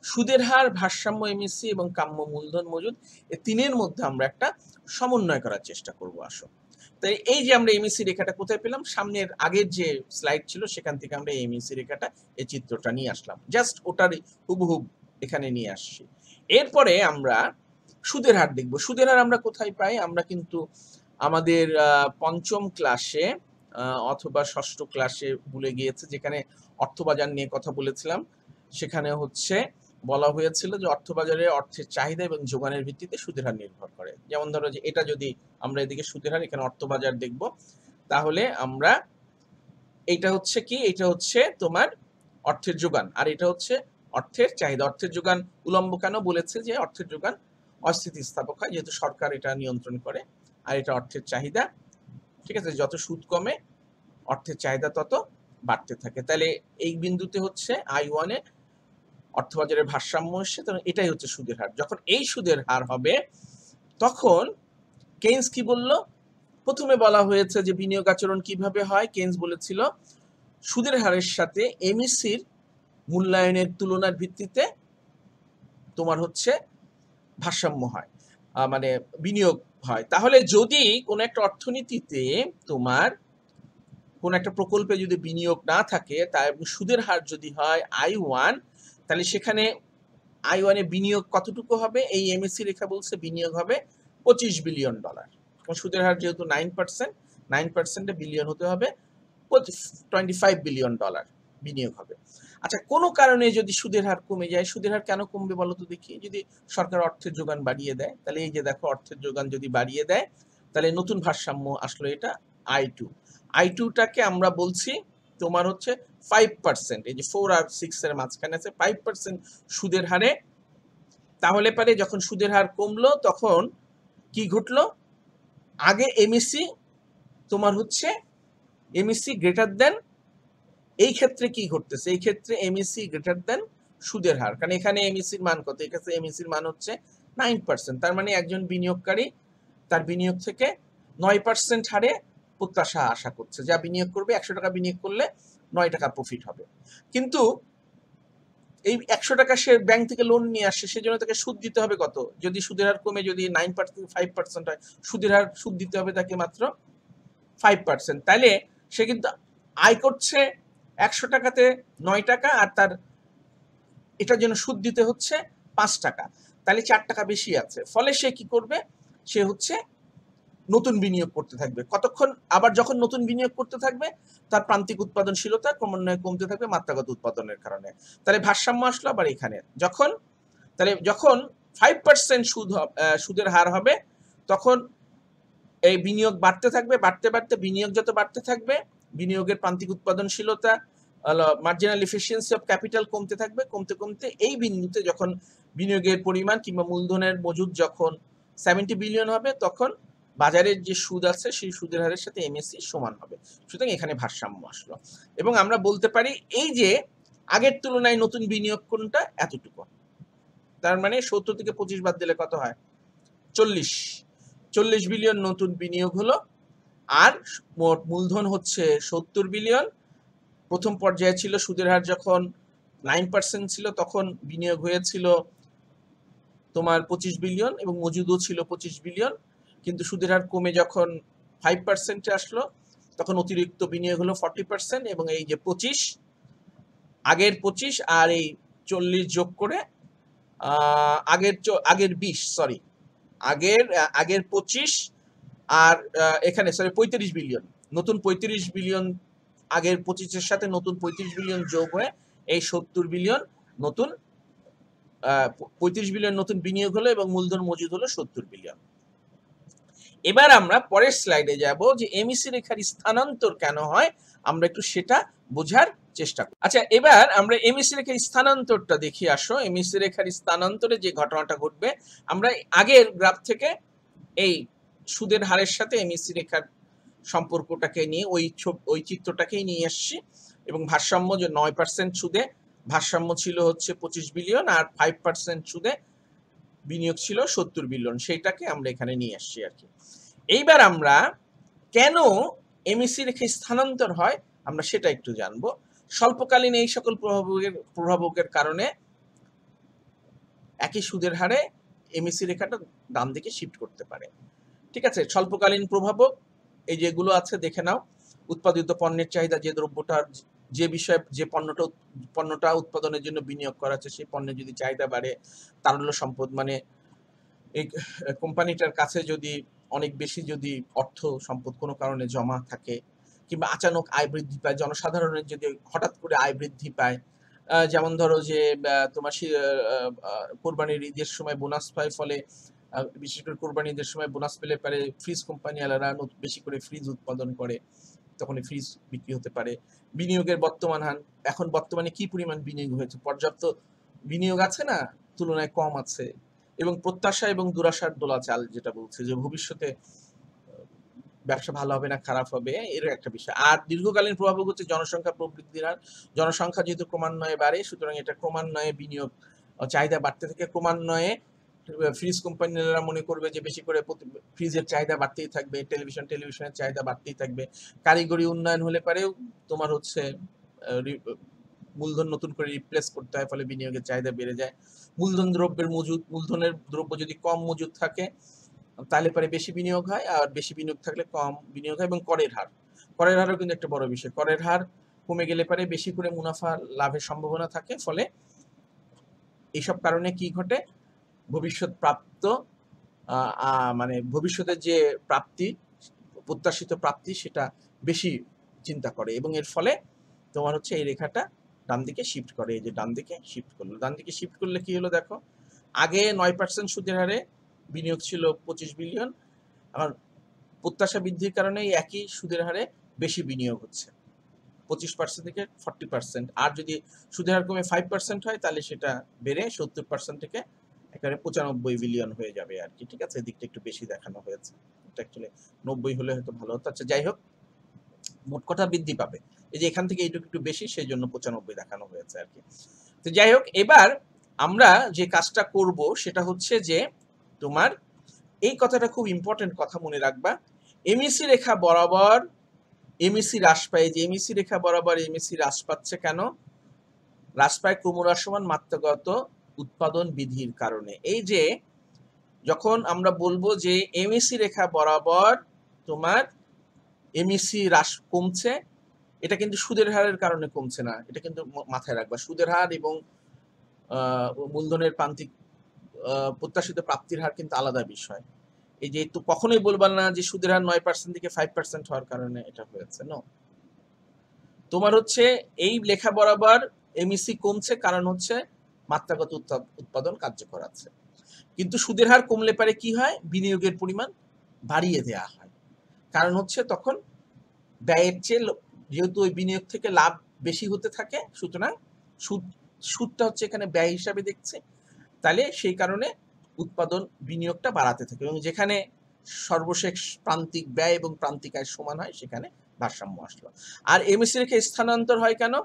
সুদের হার, ভারসাম্য এমএসসি এবং কাম্য মূলধন মজুদ, এই তিনের মধ্যে আমরা একটা সমন্বয় করার চেষ্টা করব। আসো, তাই এই যে আমরা এমএসসি রেখাটা কোথায় পেলাম? সামনের আগের যে স্লাইড ছিল সেখান থেকে আমরা এমএসসি রেখাটা, এই চিত্রটা নিয়ে আসলাম। জাস্ট ওটার হুবহু এখানে নিয়ে আসছি। এরপরে আমরা সুদের হার দেখব। সুদের হার আমরা কোথায় পাই? আমরা কিন্তু আমাদের পঞ্চম ক্লাসে অথবা ষষ্ঠ ক্লাসে ভুলে গিয়েছে, যেখানে অর্থবাজার নিয়ে কথা বলেছিলাম, সেখানে হচ্ছে বলা হয়েছিল যে অর্থবাজারে অর্থের চাহিদা এবং যোগানের ভিত্তিতে সুদের হার নির্ভর করে। যেমন ধরো যে এটা যদি আমরা এদিকে সুদের হার, এখানে অর্থবাজার দেখব, তাহলে আমরা এটা হচ্ছে কি? এটা হচ্ছে তোমার অর্থের যোগান, আর এটা হচ্ছে অর্থের চাহিদা। অর্থের যোগান উলম্ব কেন বলেছে? যে অর্থের যোগান অস্থিতিস্থাপক হয়, যেহেতু সরকার এটা নিয়ন্ত্রণ করে। আর এটা অর্থের চাহিদা, ঠিক আছে? যত সুদ কমে অর্থের চাহিদা তত বাড়তে থাকে। তাহলে এই বিন্দুতে হচ্ছে I1 এ অর্থবাজারের ভারসাম্য এসে, তখন এটাই হচ্ছে সুদের হার। যখন এই সুদের হার হবে, তখন কেইন্স কি বলল? প্রথমে বলা হয়েছে যে বিনিয়োগ আচরণ কিভাবে হয়। কেইন্স বলেছিল সুদের হারের সাথে এমইসির মূল্যায়নের তুলনার ভিত্তিতে তোমার হচ্ছে ভারসাম্য হয়, মানে বিনিয়োগ হয়। তাহলে যদি কোনো একটা অর্থনীতিতে তোমার কোন একটা প্রকল্পে যদি বিনিয়োগ না থাকে, তাই সুদের হার যদি হয় I1, তাহলে সেখানে I1 এ বিনিয়োগ কতটুকু হবে? এই এমএসসি রেখা বলছে বিনিয়োগ হবে $25 বিলিয়ন। সুদের হার যেহেতু 9%, 9% বিলিয়ন হতে হবে, $25 বিলিয়ন বিনিয়োগ হবে। আচ্ছা, কোনো কারণে যদি সুদের হার কমে যায়, সুদের হার কেন কমবে বলো তো দেখি? যদি সরকার অর্থের যোগান বাড়িয়ে দেয়, তাহলে এই যে দেখো অর্থের যোগান যদি বাড়িয়ে দেয়, তাহলে নতুন ভারসাম্য আসলো, এটা I2। I2টাকে আমরা বলছি তোমার হচ্ছে 5%, এই যে 4 আর 6 এর মাঝখানে আছে 5% সুদের হারে, তাহলে পারে যখন সুদের হার কমলো তখন কি ঘটলো, আগে এমএসসি তোমার হচ্ছে এমএসসি গ্রেটার দেন, এই ক্ষেত্রে কি ঘটতেছে, এই ক্ষেত্রে এমএসসি গ্রেটার দেন সুদের হার, কারণ এখানে এমএসসির মান কত, এখানে এমএসসির মান হচ্ছে 9%, তার মানে একজন বিনিয়োগকারী তার বিনিয়োগ থেকে 9% হারে প্রত্যাশা আশা করছে, যা বিনিয়োগ করবে 100 টাকা বিনিয়োগ করলে 9 টাকা প্রফিট হবে। কিন্তু এই 100 টাকা সে ব্যাংক থেকে লোন নিয়ে আসছে, সেজন্য তাকে সুদ দিতে হবে কত, যদি সুদের হার কমে যদি 9% 5% হয়, সুদের হার সুদ দিতে হবে তাকে মাত্র 5%, তাইলে সে কিন্তু আয় করছে 100 টাকাতে 9 টাকা, আর তার এটার জন্য সুদ দিতে হচ্ছে 5 টাকা, তাহলে 4 টাকা বেশি আছে। ফলে সে কি করবে, সে হচ্ছে নতুন বিনিয়োগ করতে থাকবে, কতক্ষণ, আবার যখন নতুন বিনিয়োগ করতে থাকবে তার প্রান্তিক উৎপাদনশীলতা ক্রমান্বয়ে কমতে থাকবে মাত্রাগত উৎপাদনের কারণে। তাহলে ভারসাম্য আসলো আবার এখানে, যখন 5% সুদের হার হবে, তখন এই বিনিয়োগ বাড়তে থাকবে, বাড়তে বাড়তে বিনিয়োগ যত বাড়তে থাকবে, বিনিয়োগের প্রান্তিক উৎপাদনশীলতা মার্জিনাল এফিসিয়েন্সি অফ ক্যাপিটাল কমতে থাকবে, কমতে কমতে এই বিন্দুতে যখন বিনিয়োগের পরিমাণ কিংবা মূলধনের মজুদ যখন 70 বিলিয়ন হবে, তখন বাজারের যে সুদ আছে সেই সুদের হারের সাথে এমএসসি সমান হবে। সুতরাং এখানে ভারসাম্য আসলো, এবং আমরা বলতে পারি এই যে আগের তুলনায় নতুন বিনিয়োগ কোনটা এতটুকু, তার মানে 70 থেকে 25 বাদ দিলে কত হয়, 40 বিলিয়ন নতুন বিনিয়োগ হলো, আর মোট মূলধন হচ্ছে 70 বিলিয়ন। প্রথম পর্যায়ে ছিল সুদের হার যখন 9% ছিল তখন বিনিয়োগ হয়েছিল তোমার 25 বিলিয়ন এবং মজুদও ছিল 25 বিলিয়ন, কিন্তু সুদের হার কমে যখন 5%-এ আসলো তখন অতিরিক্ত বিনিয়োগ হলো 40%, এবং এই যে 25 আগের 25 আর এই 40 যোগ করে আগের 20 সরি আগের 25 আর এখানে 35 বিলিয়ন, নতুন 35 বিলিয়ন আগের 25-এর সাথে নতুন 35 বিলিয়ন যোগ হয়ে এই 70 বিলিয়ন নতুন 35 বিলিয়ন নতুন বিনিয়োগ হলো, এবং মূলধন মজুদ হলো 70 বিলিয়ন। এবার আমরা পরের স্লাইডে যাব যে এমএসসি রেখার স্থানান্তর কেন হয়, আমরা একটু সেটা বোঝার চেষ্টা করি। আচ্ছা, এবার আমরা এমএসসি রেখার স্থানান্তরটা দেখি আসো। এমএসসি রেখার স্থানান্তরে যে ঘটনাটা ঘটবে, আমরা আগের গ্রাফ থেকে এই সুদের হারের সাথে এমএসসি রেখার সম্পর্কটাকে নিয়ে ওই চিত্রটাকেই নিয়ে আসছি, এবং ভারসাম্য যে 9% সুদে ভারসাম্য ছিল হচ্ছে 25 বিলিয়ন, আর 5% সুদে বিনিয়োগ ছিল 70 বিলিয়ন, সেইটাকে আমরা এখানে নিয়ে আসছি আর কি। এইবার আমরা কেন এমএসসি রেখা স্থানান্তর হয় আমরা সেটা একটু জানবো। স্বল্পকালীন এই সকল প্রভাবকের কারণে একই সুদের হারে এমএসসি রেখাটা ডান দিকে শিফট করতে পারে। ঠিক আছে, স্বল্পকালীন প্রভাবক এই যেগুলো আছে দেখে নাও। উৎপাদিত পণ্যের চাহিদা, যে দ্রব্যটার যে পণ্যটা উৎপাদনের জন্য বিনিয়োগ করা আছে সেই পণ্যের যদি চাহিদা বাড়ে, তারল্য সম্পদ মানে এই কোম্পানিটার কাছে যদি অনেক বেশি যদি অর্থ সম্পদ কোনো কারণে জমা থাকে, কিংবা আচানক আয় বৃদ্ধি পায়, জনসাধারণের যদি হঠাৎ করে আয় বৃদ্ধি পায়, যেমন ধরো যে তোমার কোরবানির ঈদের সময় বোনাস পায়, ফলে বিশেষ করে কোরবানি ঈদের সময় বোনাস পেলে পারে ফ্রিজ কোম্পানিওয়ালারা বেশি করে ফ্রিজ উৎপাদন করে, তখন ফ্রিজ বিক্রি হতে পারে। বিনিয়োগের বর্তমান হার, এখন বর্তমানে কি পরিমাণ বিনিয়োগ হয়েছে, পর্যাপ্ত বিনিয়োগ আছে না, তুলনায় কম আছে, এবং প্রত্যাশা এবং দুরাশার দোলাচাল যেটা বলছে যে ভবিষ্যতে ব্যবসা ভালো হবে না খারাপ হবে, এর একটা বিষয়। আর দীর্ঘকালীন প্রভাব হচ্ছে জনসংখ্যা প্রবৃদ্ধির হার, জনসংখ্যা যেহেতু ক্রমান্বয়ে বাড়ে, সুতরাং এটা ক্রমান্বয়ে বিনিয়োগ চাহিদা বাড়তে থাকে, ক্রমান্বয়ে ফ্রিজ কোম্পানিরা মনে করবে যে বেশি করে ফ্রিজের চাহিদা বাড়তেই থাকবে, টেলিভিশনের চাহিদা বাড়তেই থাকবে। কারিগরি উন্নয়ন হলে পারেও তোমার হচ্ছে মূলধন নতুন করে রিপ্লেস করতে হয়, ফলে বিনিয়োগের চাহিদা বেড়ে যায়। মূলধনের দ্রব্য যদি কম মজুদ থাকে তাহলে পরে বেশি বিনিয়োগ হয়, আর বেশি বিনিয়োগ থাকলে কম বিনিয়োগ হয়। এবং করের হারও কিন্তু একটা বড় বিষয়। করের হার কমে গেলে পরে বেশি করে মুনাফা লাভের সম্ভাবনা থাকে, ফলে এইসব কারণে কি ঘটে, ভবিষ্যৎ প্রাপ্ত মানে ভবিষ্যতের যে প্রাপ্তি, প্রত্যাশিত প্রাপ্তি, সেটা বেশি চিন্তা করে, এবং এর ফলে তোমার হচ্ছে এই রেখাটা ডান দিকে শিফট করে। এই যে ডান দিকে শিফট করলো, ডান দিকে শিফট করলে কি হলো দেখো, আগে 9% সুদের হারে বিনিয়োগ ছিল 25 বিলিয়ন, আর প্রত্যাশা বৃদ্ধির কারণে একই সুদের হারে বেশি বিনিয়োগ হচ্ছে। 25% থেকে 40%, আর যদি সুদের হার কমে 5% হয় তাহলে সেটা বেড়ে 70% থেকে একেবারে 95 বিলিয়ন হয়ে যাবে আর কি। ঠিক আছে, এদিকটা একটু বেশি দেখানো হয়েছে, এটা অ্যাকচুয়ালি 90 হলে হয়তো ভালো হতো। আচ্ছা যাই হোক, মোট কথা বৃদ্ধি পাবে, এই যে এখান থেকে এইটুকু একটু বেশি, সেই জন্য 95 দেখানো হয়েছে আর কি। তো যাই হোক, এবার আমরা যে কাজটা করব সেটা হচ্ছে যে তোমার এই কথাটা খুব ইম্পর্টেন্ট কথা, মনে রাখবা। এমইসি রেখা বরাবর এমইসি হ্রাস পায়, যে এমইসি রেখা বরাবর এমইসি হ্রাস পাচ্ছে কেন? হ্রাস পায় ক্রমহ্রাসমান মাত্রাগত উৎপাদন বিধির কারণে। এই যে যখন আমরা বলবো যে এমইসি রেখা বরাবর তোমার এমইসি হ্রাস কমছে, এটা কিন্তু সুদের হারের কারণে কমছে না, এটা কিন্তু মাথায় রাখবা। সুদের হার এবং মূলধনের প্রান্তিক প্রত্যাশিত প্রাপ্তির হার কিন্তু আলাদা বিষয়। এই যে তো কখনোই বলবার না যে সুদের হার 9% থেকে 5% হওয়ার কারণে এটা হয়েছে, নো। তোমার হচ্ছে এই লেখা বরাবর এমইসি কমছে কারণ হচ্ছে মাত্রাগত উৎপাদন কার্যকর আছে। কিন্তু সুদের হার কমলে পারে কি হয়? বিনিয়োগের পরিমাণ বাড়িয়ে দেওয়া হয়, কারণ হচ্ছে তখন ব্যয়ের চেয়ে, যেহেতু ওই বিনিয়োগ থেকে লাভ বেশি হতে থাকে, সুতরাং সুদটা হচ্ছে এখানে ব্যয় হিসাবে দেখছে, তাহলে সেই কারণে উৎপাদন বিনিয়োগটা বাড়াতে থাকে, এবং যেখানে সর্বশেষ প্রান্তিক ব্যয় এবং প্রান্তিক আয় সমান হয় সেখানে ভারসাম্য আসলো। আর এমএসসি রেখে স্থানান্তর হয় কেন?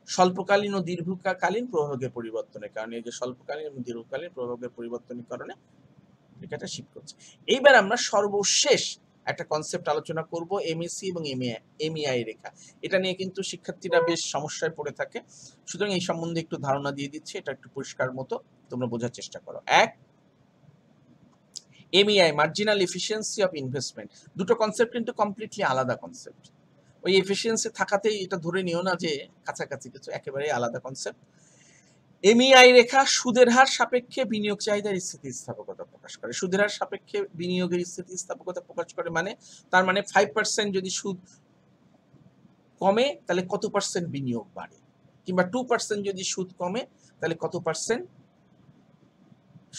স্বল্পকালীন ও দীর্ঘকালীন প্রভাবের পরিবর্তনের কারণে। এই যে স্বল্পকালীন এবং দীর্ঘকালীন প্রভাবের পরিবর্তনের কারণে রেখাটা শিফট করছে। এইবার আমরা সর্বশেষ একটা কনসেপ্ট আলোচনা করব, এমএসসি এবং এমইআই রেখা। এটা নিয়ে কিন্তু শিক্ষার্থীরা বেশ সমস্যায় পড়ে থাকে, সুতরাং এই সম্বন্ধে একটু ধারণা দিয়ে দিচ্ছি, এটা একটু পরিষ্কার মতো তোমরা বোঝার চেষ্টা করো। এক, MEI marginal efficiency of investment, দুটো কনসেপ্ট কিন্তু কমপ্লিটলি আলাদা কনসেপ্ট। ওই এফিসিয়েন্সি থাকাতেই এটা ধরে নিও না যে কাছাকাছি কিছু, একেবারেই আলাদা কনসেপ্ট। এমইআই রেখা সুদের হার সাপেক্ষে বিনিয়োগ চাহিদার স্থিতিস্থাপকতা প্রকাশ করে। সুদের হার সাপেক্ষে বিনিয়োগের স্থিতিস্থাপকতা প্রকাশ করে মানে, তার মানে 5% যদি সুদ কমে তাহলে কত পার্সেন্ট বিনিয়োগ বাড়ে, কিংবা 2% যদি সুদ কমে তাহলে কত পার্সেন্ট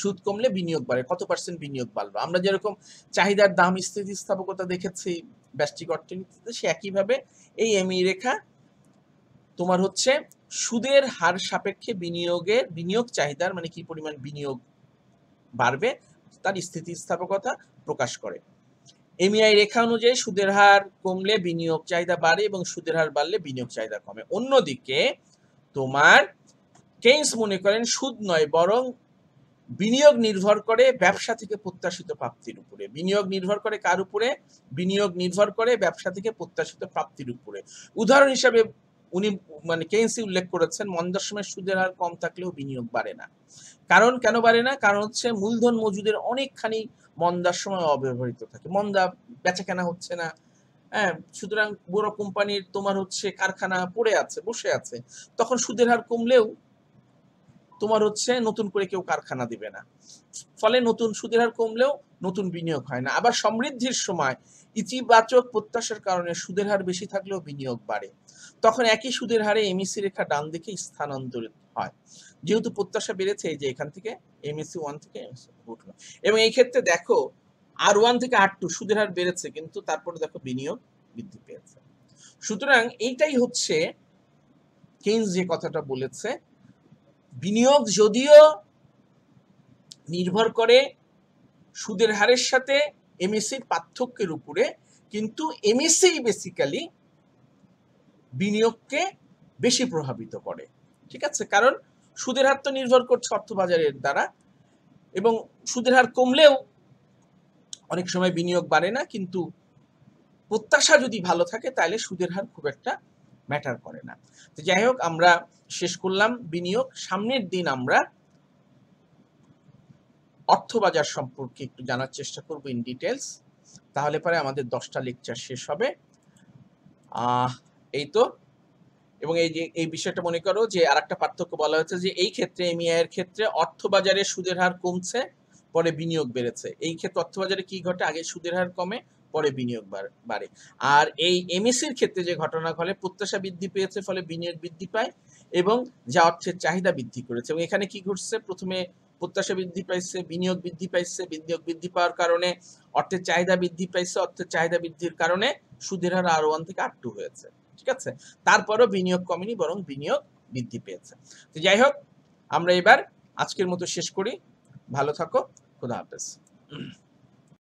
সুদ কমলে বিনিয়োগ বাড়ে, কত পার্সেন্ট বিনিয়োগ বাড়লো। আমরা যেরকম চাহিদার দাম স্থিতিস্থাপকতা দেখেছি ব্যষ্টিক অর্থনীতিতে, সে একইভাবে এই এমই রেখা তোমার হচ্ছে সুদের হার সাপেক্ষে বিনিয়োগ চাহিদার, মানে কি পরিমাণ বিনিয়োগ বাড়বে তার স্থিতিস্থাপকতা প্রকাশ করে। এমইআই রেখা অনুযায়ী সুদের হার কমলে বিনিয়োগ চাহিদা বাড়ে এবং সুদের হার বাড়লে বিনিয়োগ চাহিদা কমে। অন্যদিকে তোমার কেইন্স মনে করেন সুদ নয় বরং বিনিয়োগ নির্ভর করে ব্যবসা থেকে প্রত্যাশিত প্রাপ্তির উপরে। বিনিয়োগ নির্ভর করে কার উপরে? বিনিয়োগ নির্ভর করে ব্যবসা থেকে প্রত্যাশিত প্রাপ্তির উপরে। উদাহরণ হিসাবে উনি মানে কেইন্সি উল্লেখ করেছেন, মন্দার সময় সুদের হার কম থাকলেও বিনিয়োগ বাড়ে না। কারণ কেন বাড়ে না? কারণ হচ্ছে মূলধন মজুদের অনেকখানি মন্দার সময় অব্যবহৃত থাকে, মন্দা, বেচা কেনা হচ্ছে না, হ্যাঁ, সুতরাং বড় কোম্পানির তোমার হচ্ছে কারখানা পড়ে আছে, বসে আছে, তখন সুদের হার কমলেও তোমার হচ্ছে নতুন করে কেউ কারখানা দিবে না, ফলে নতুন সুদের হার কমলেও নতুন বিনিয়োগ হয় না। আবার সমৃদ্ধির সময় ইতিবাচক প্রত্যাশার কারণে সুদের হার বেশি থাকলেও বিনিয়োগ বাড়ে, তখন একই সুদের হারে এমইসি রেখা ডান দিকে স্থানান্তরিত হয়, যেহেতু প্রত্যাশা বেড়েছে। এই যে এখান থেকে এমএসসি 1 থেকে এমএসসি উঠলো, এবং এই ক্ষেত্রে দেখো R1 থেকে R2 সুদের হার বেড়েছে, কিন্তু তারপরে দেখো বিনিয়োগ বৃদ্ধি পেয়েছে। সুতরাং এইটাই হচ্ছে কেইন্স যে কথাটা বলেছে, বিনিয়োগ যদিও নির্ভর করে সুদের হারের সাথে এমএসসির পার্থক্যের উপরে, কিন্তু এমএসসি বেসিক্যালি বিনিয়োগকে বেশি প্রভাবিত করে। ঠিক আছে, কারণ সুদের হার তো নির্ভর করছে অর্থবাজারের দ্বারা, এবং সুদের হার কমলেও অনেক সময় বিনিয়োগ বাড়ে না, কিন্তু প্রত্যাশা যদি ভালো থাকে তাহলে সুদের হার খুব একটা ম্যাটার করে না। তো যাই হোক, আমরা শেষ করলাম বিনিয়োগ। সামনের দিন আমরা অর্থবাজার সম্পর্কে একটু জানার চেষ্টা করব ইন ডিটেলস, তাহলে পরে আমাদের 10টা লেকচার শেষ হবে। এই তো, এবং এই যে এই বিষয়টা মনে করো যে আরেকটা পার্থক্য বলা হয়েছে যে এই ক্ষেত্রে এমইআই এর ক্ষেত্রে অর্থবাজারে সুদের হার কমছে, পরে বিনিয়োগ বেড়েছে। এই ক্ষেত্রে অর্থবাজারে কি ঘটে? আগে সুদের হার কমে, পরে বিনিয়োগ বাড়ে। আর এই এমএসসির ক্ষেত্রে যে ঘটনা ঘটে, প্রত্যাশা বৃদ্ধি পেয়েছে ফলে বিনিয়োগ বৃদ্ধি পায় এবং যা অর্থের চাহিদা বৃদ্ধি করেছে। এবং এখানে কি ঘটছে? প্রথমে প্রত্যাশা বৃদ্ধি পাইছে, বিনিয়োগ বৃদ্ধি পাইছে, বিনিয়োগ বৃদ্ধি পাওয়ার কারণে অর্থের চাহিদা বৃদ্ধি পাইছে, অর্থের চাহিদা বৃদ্ধির কারণে সুদের হার R1 থেকে R2 হয়েছে। ঠিক আছে, তারপরও বিনিয়োগ কমেনি, বরং বিনিয়োগ বৃদ্ধি পেয়েছে। তো যাই হোক, আমরা এবার আজকের মতো শেষ করি। ভালো থাকো, খোদা হাফেজ।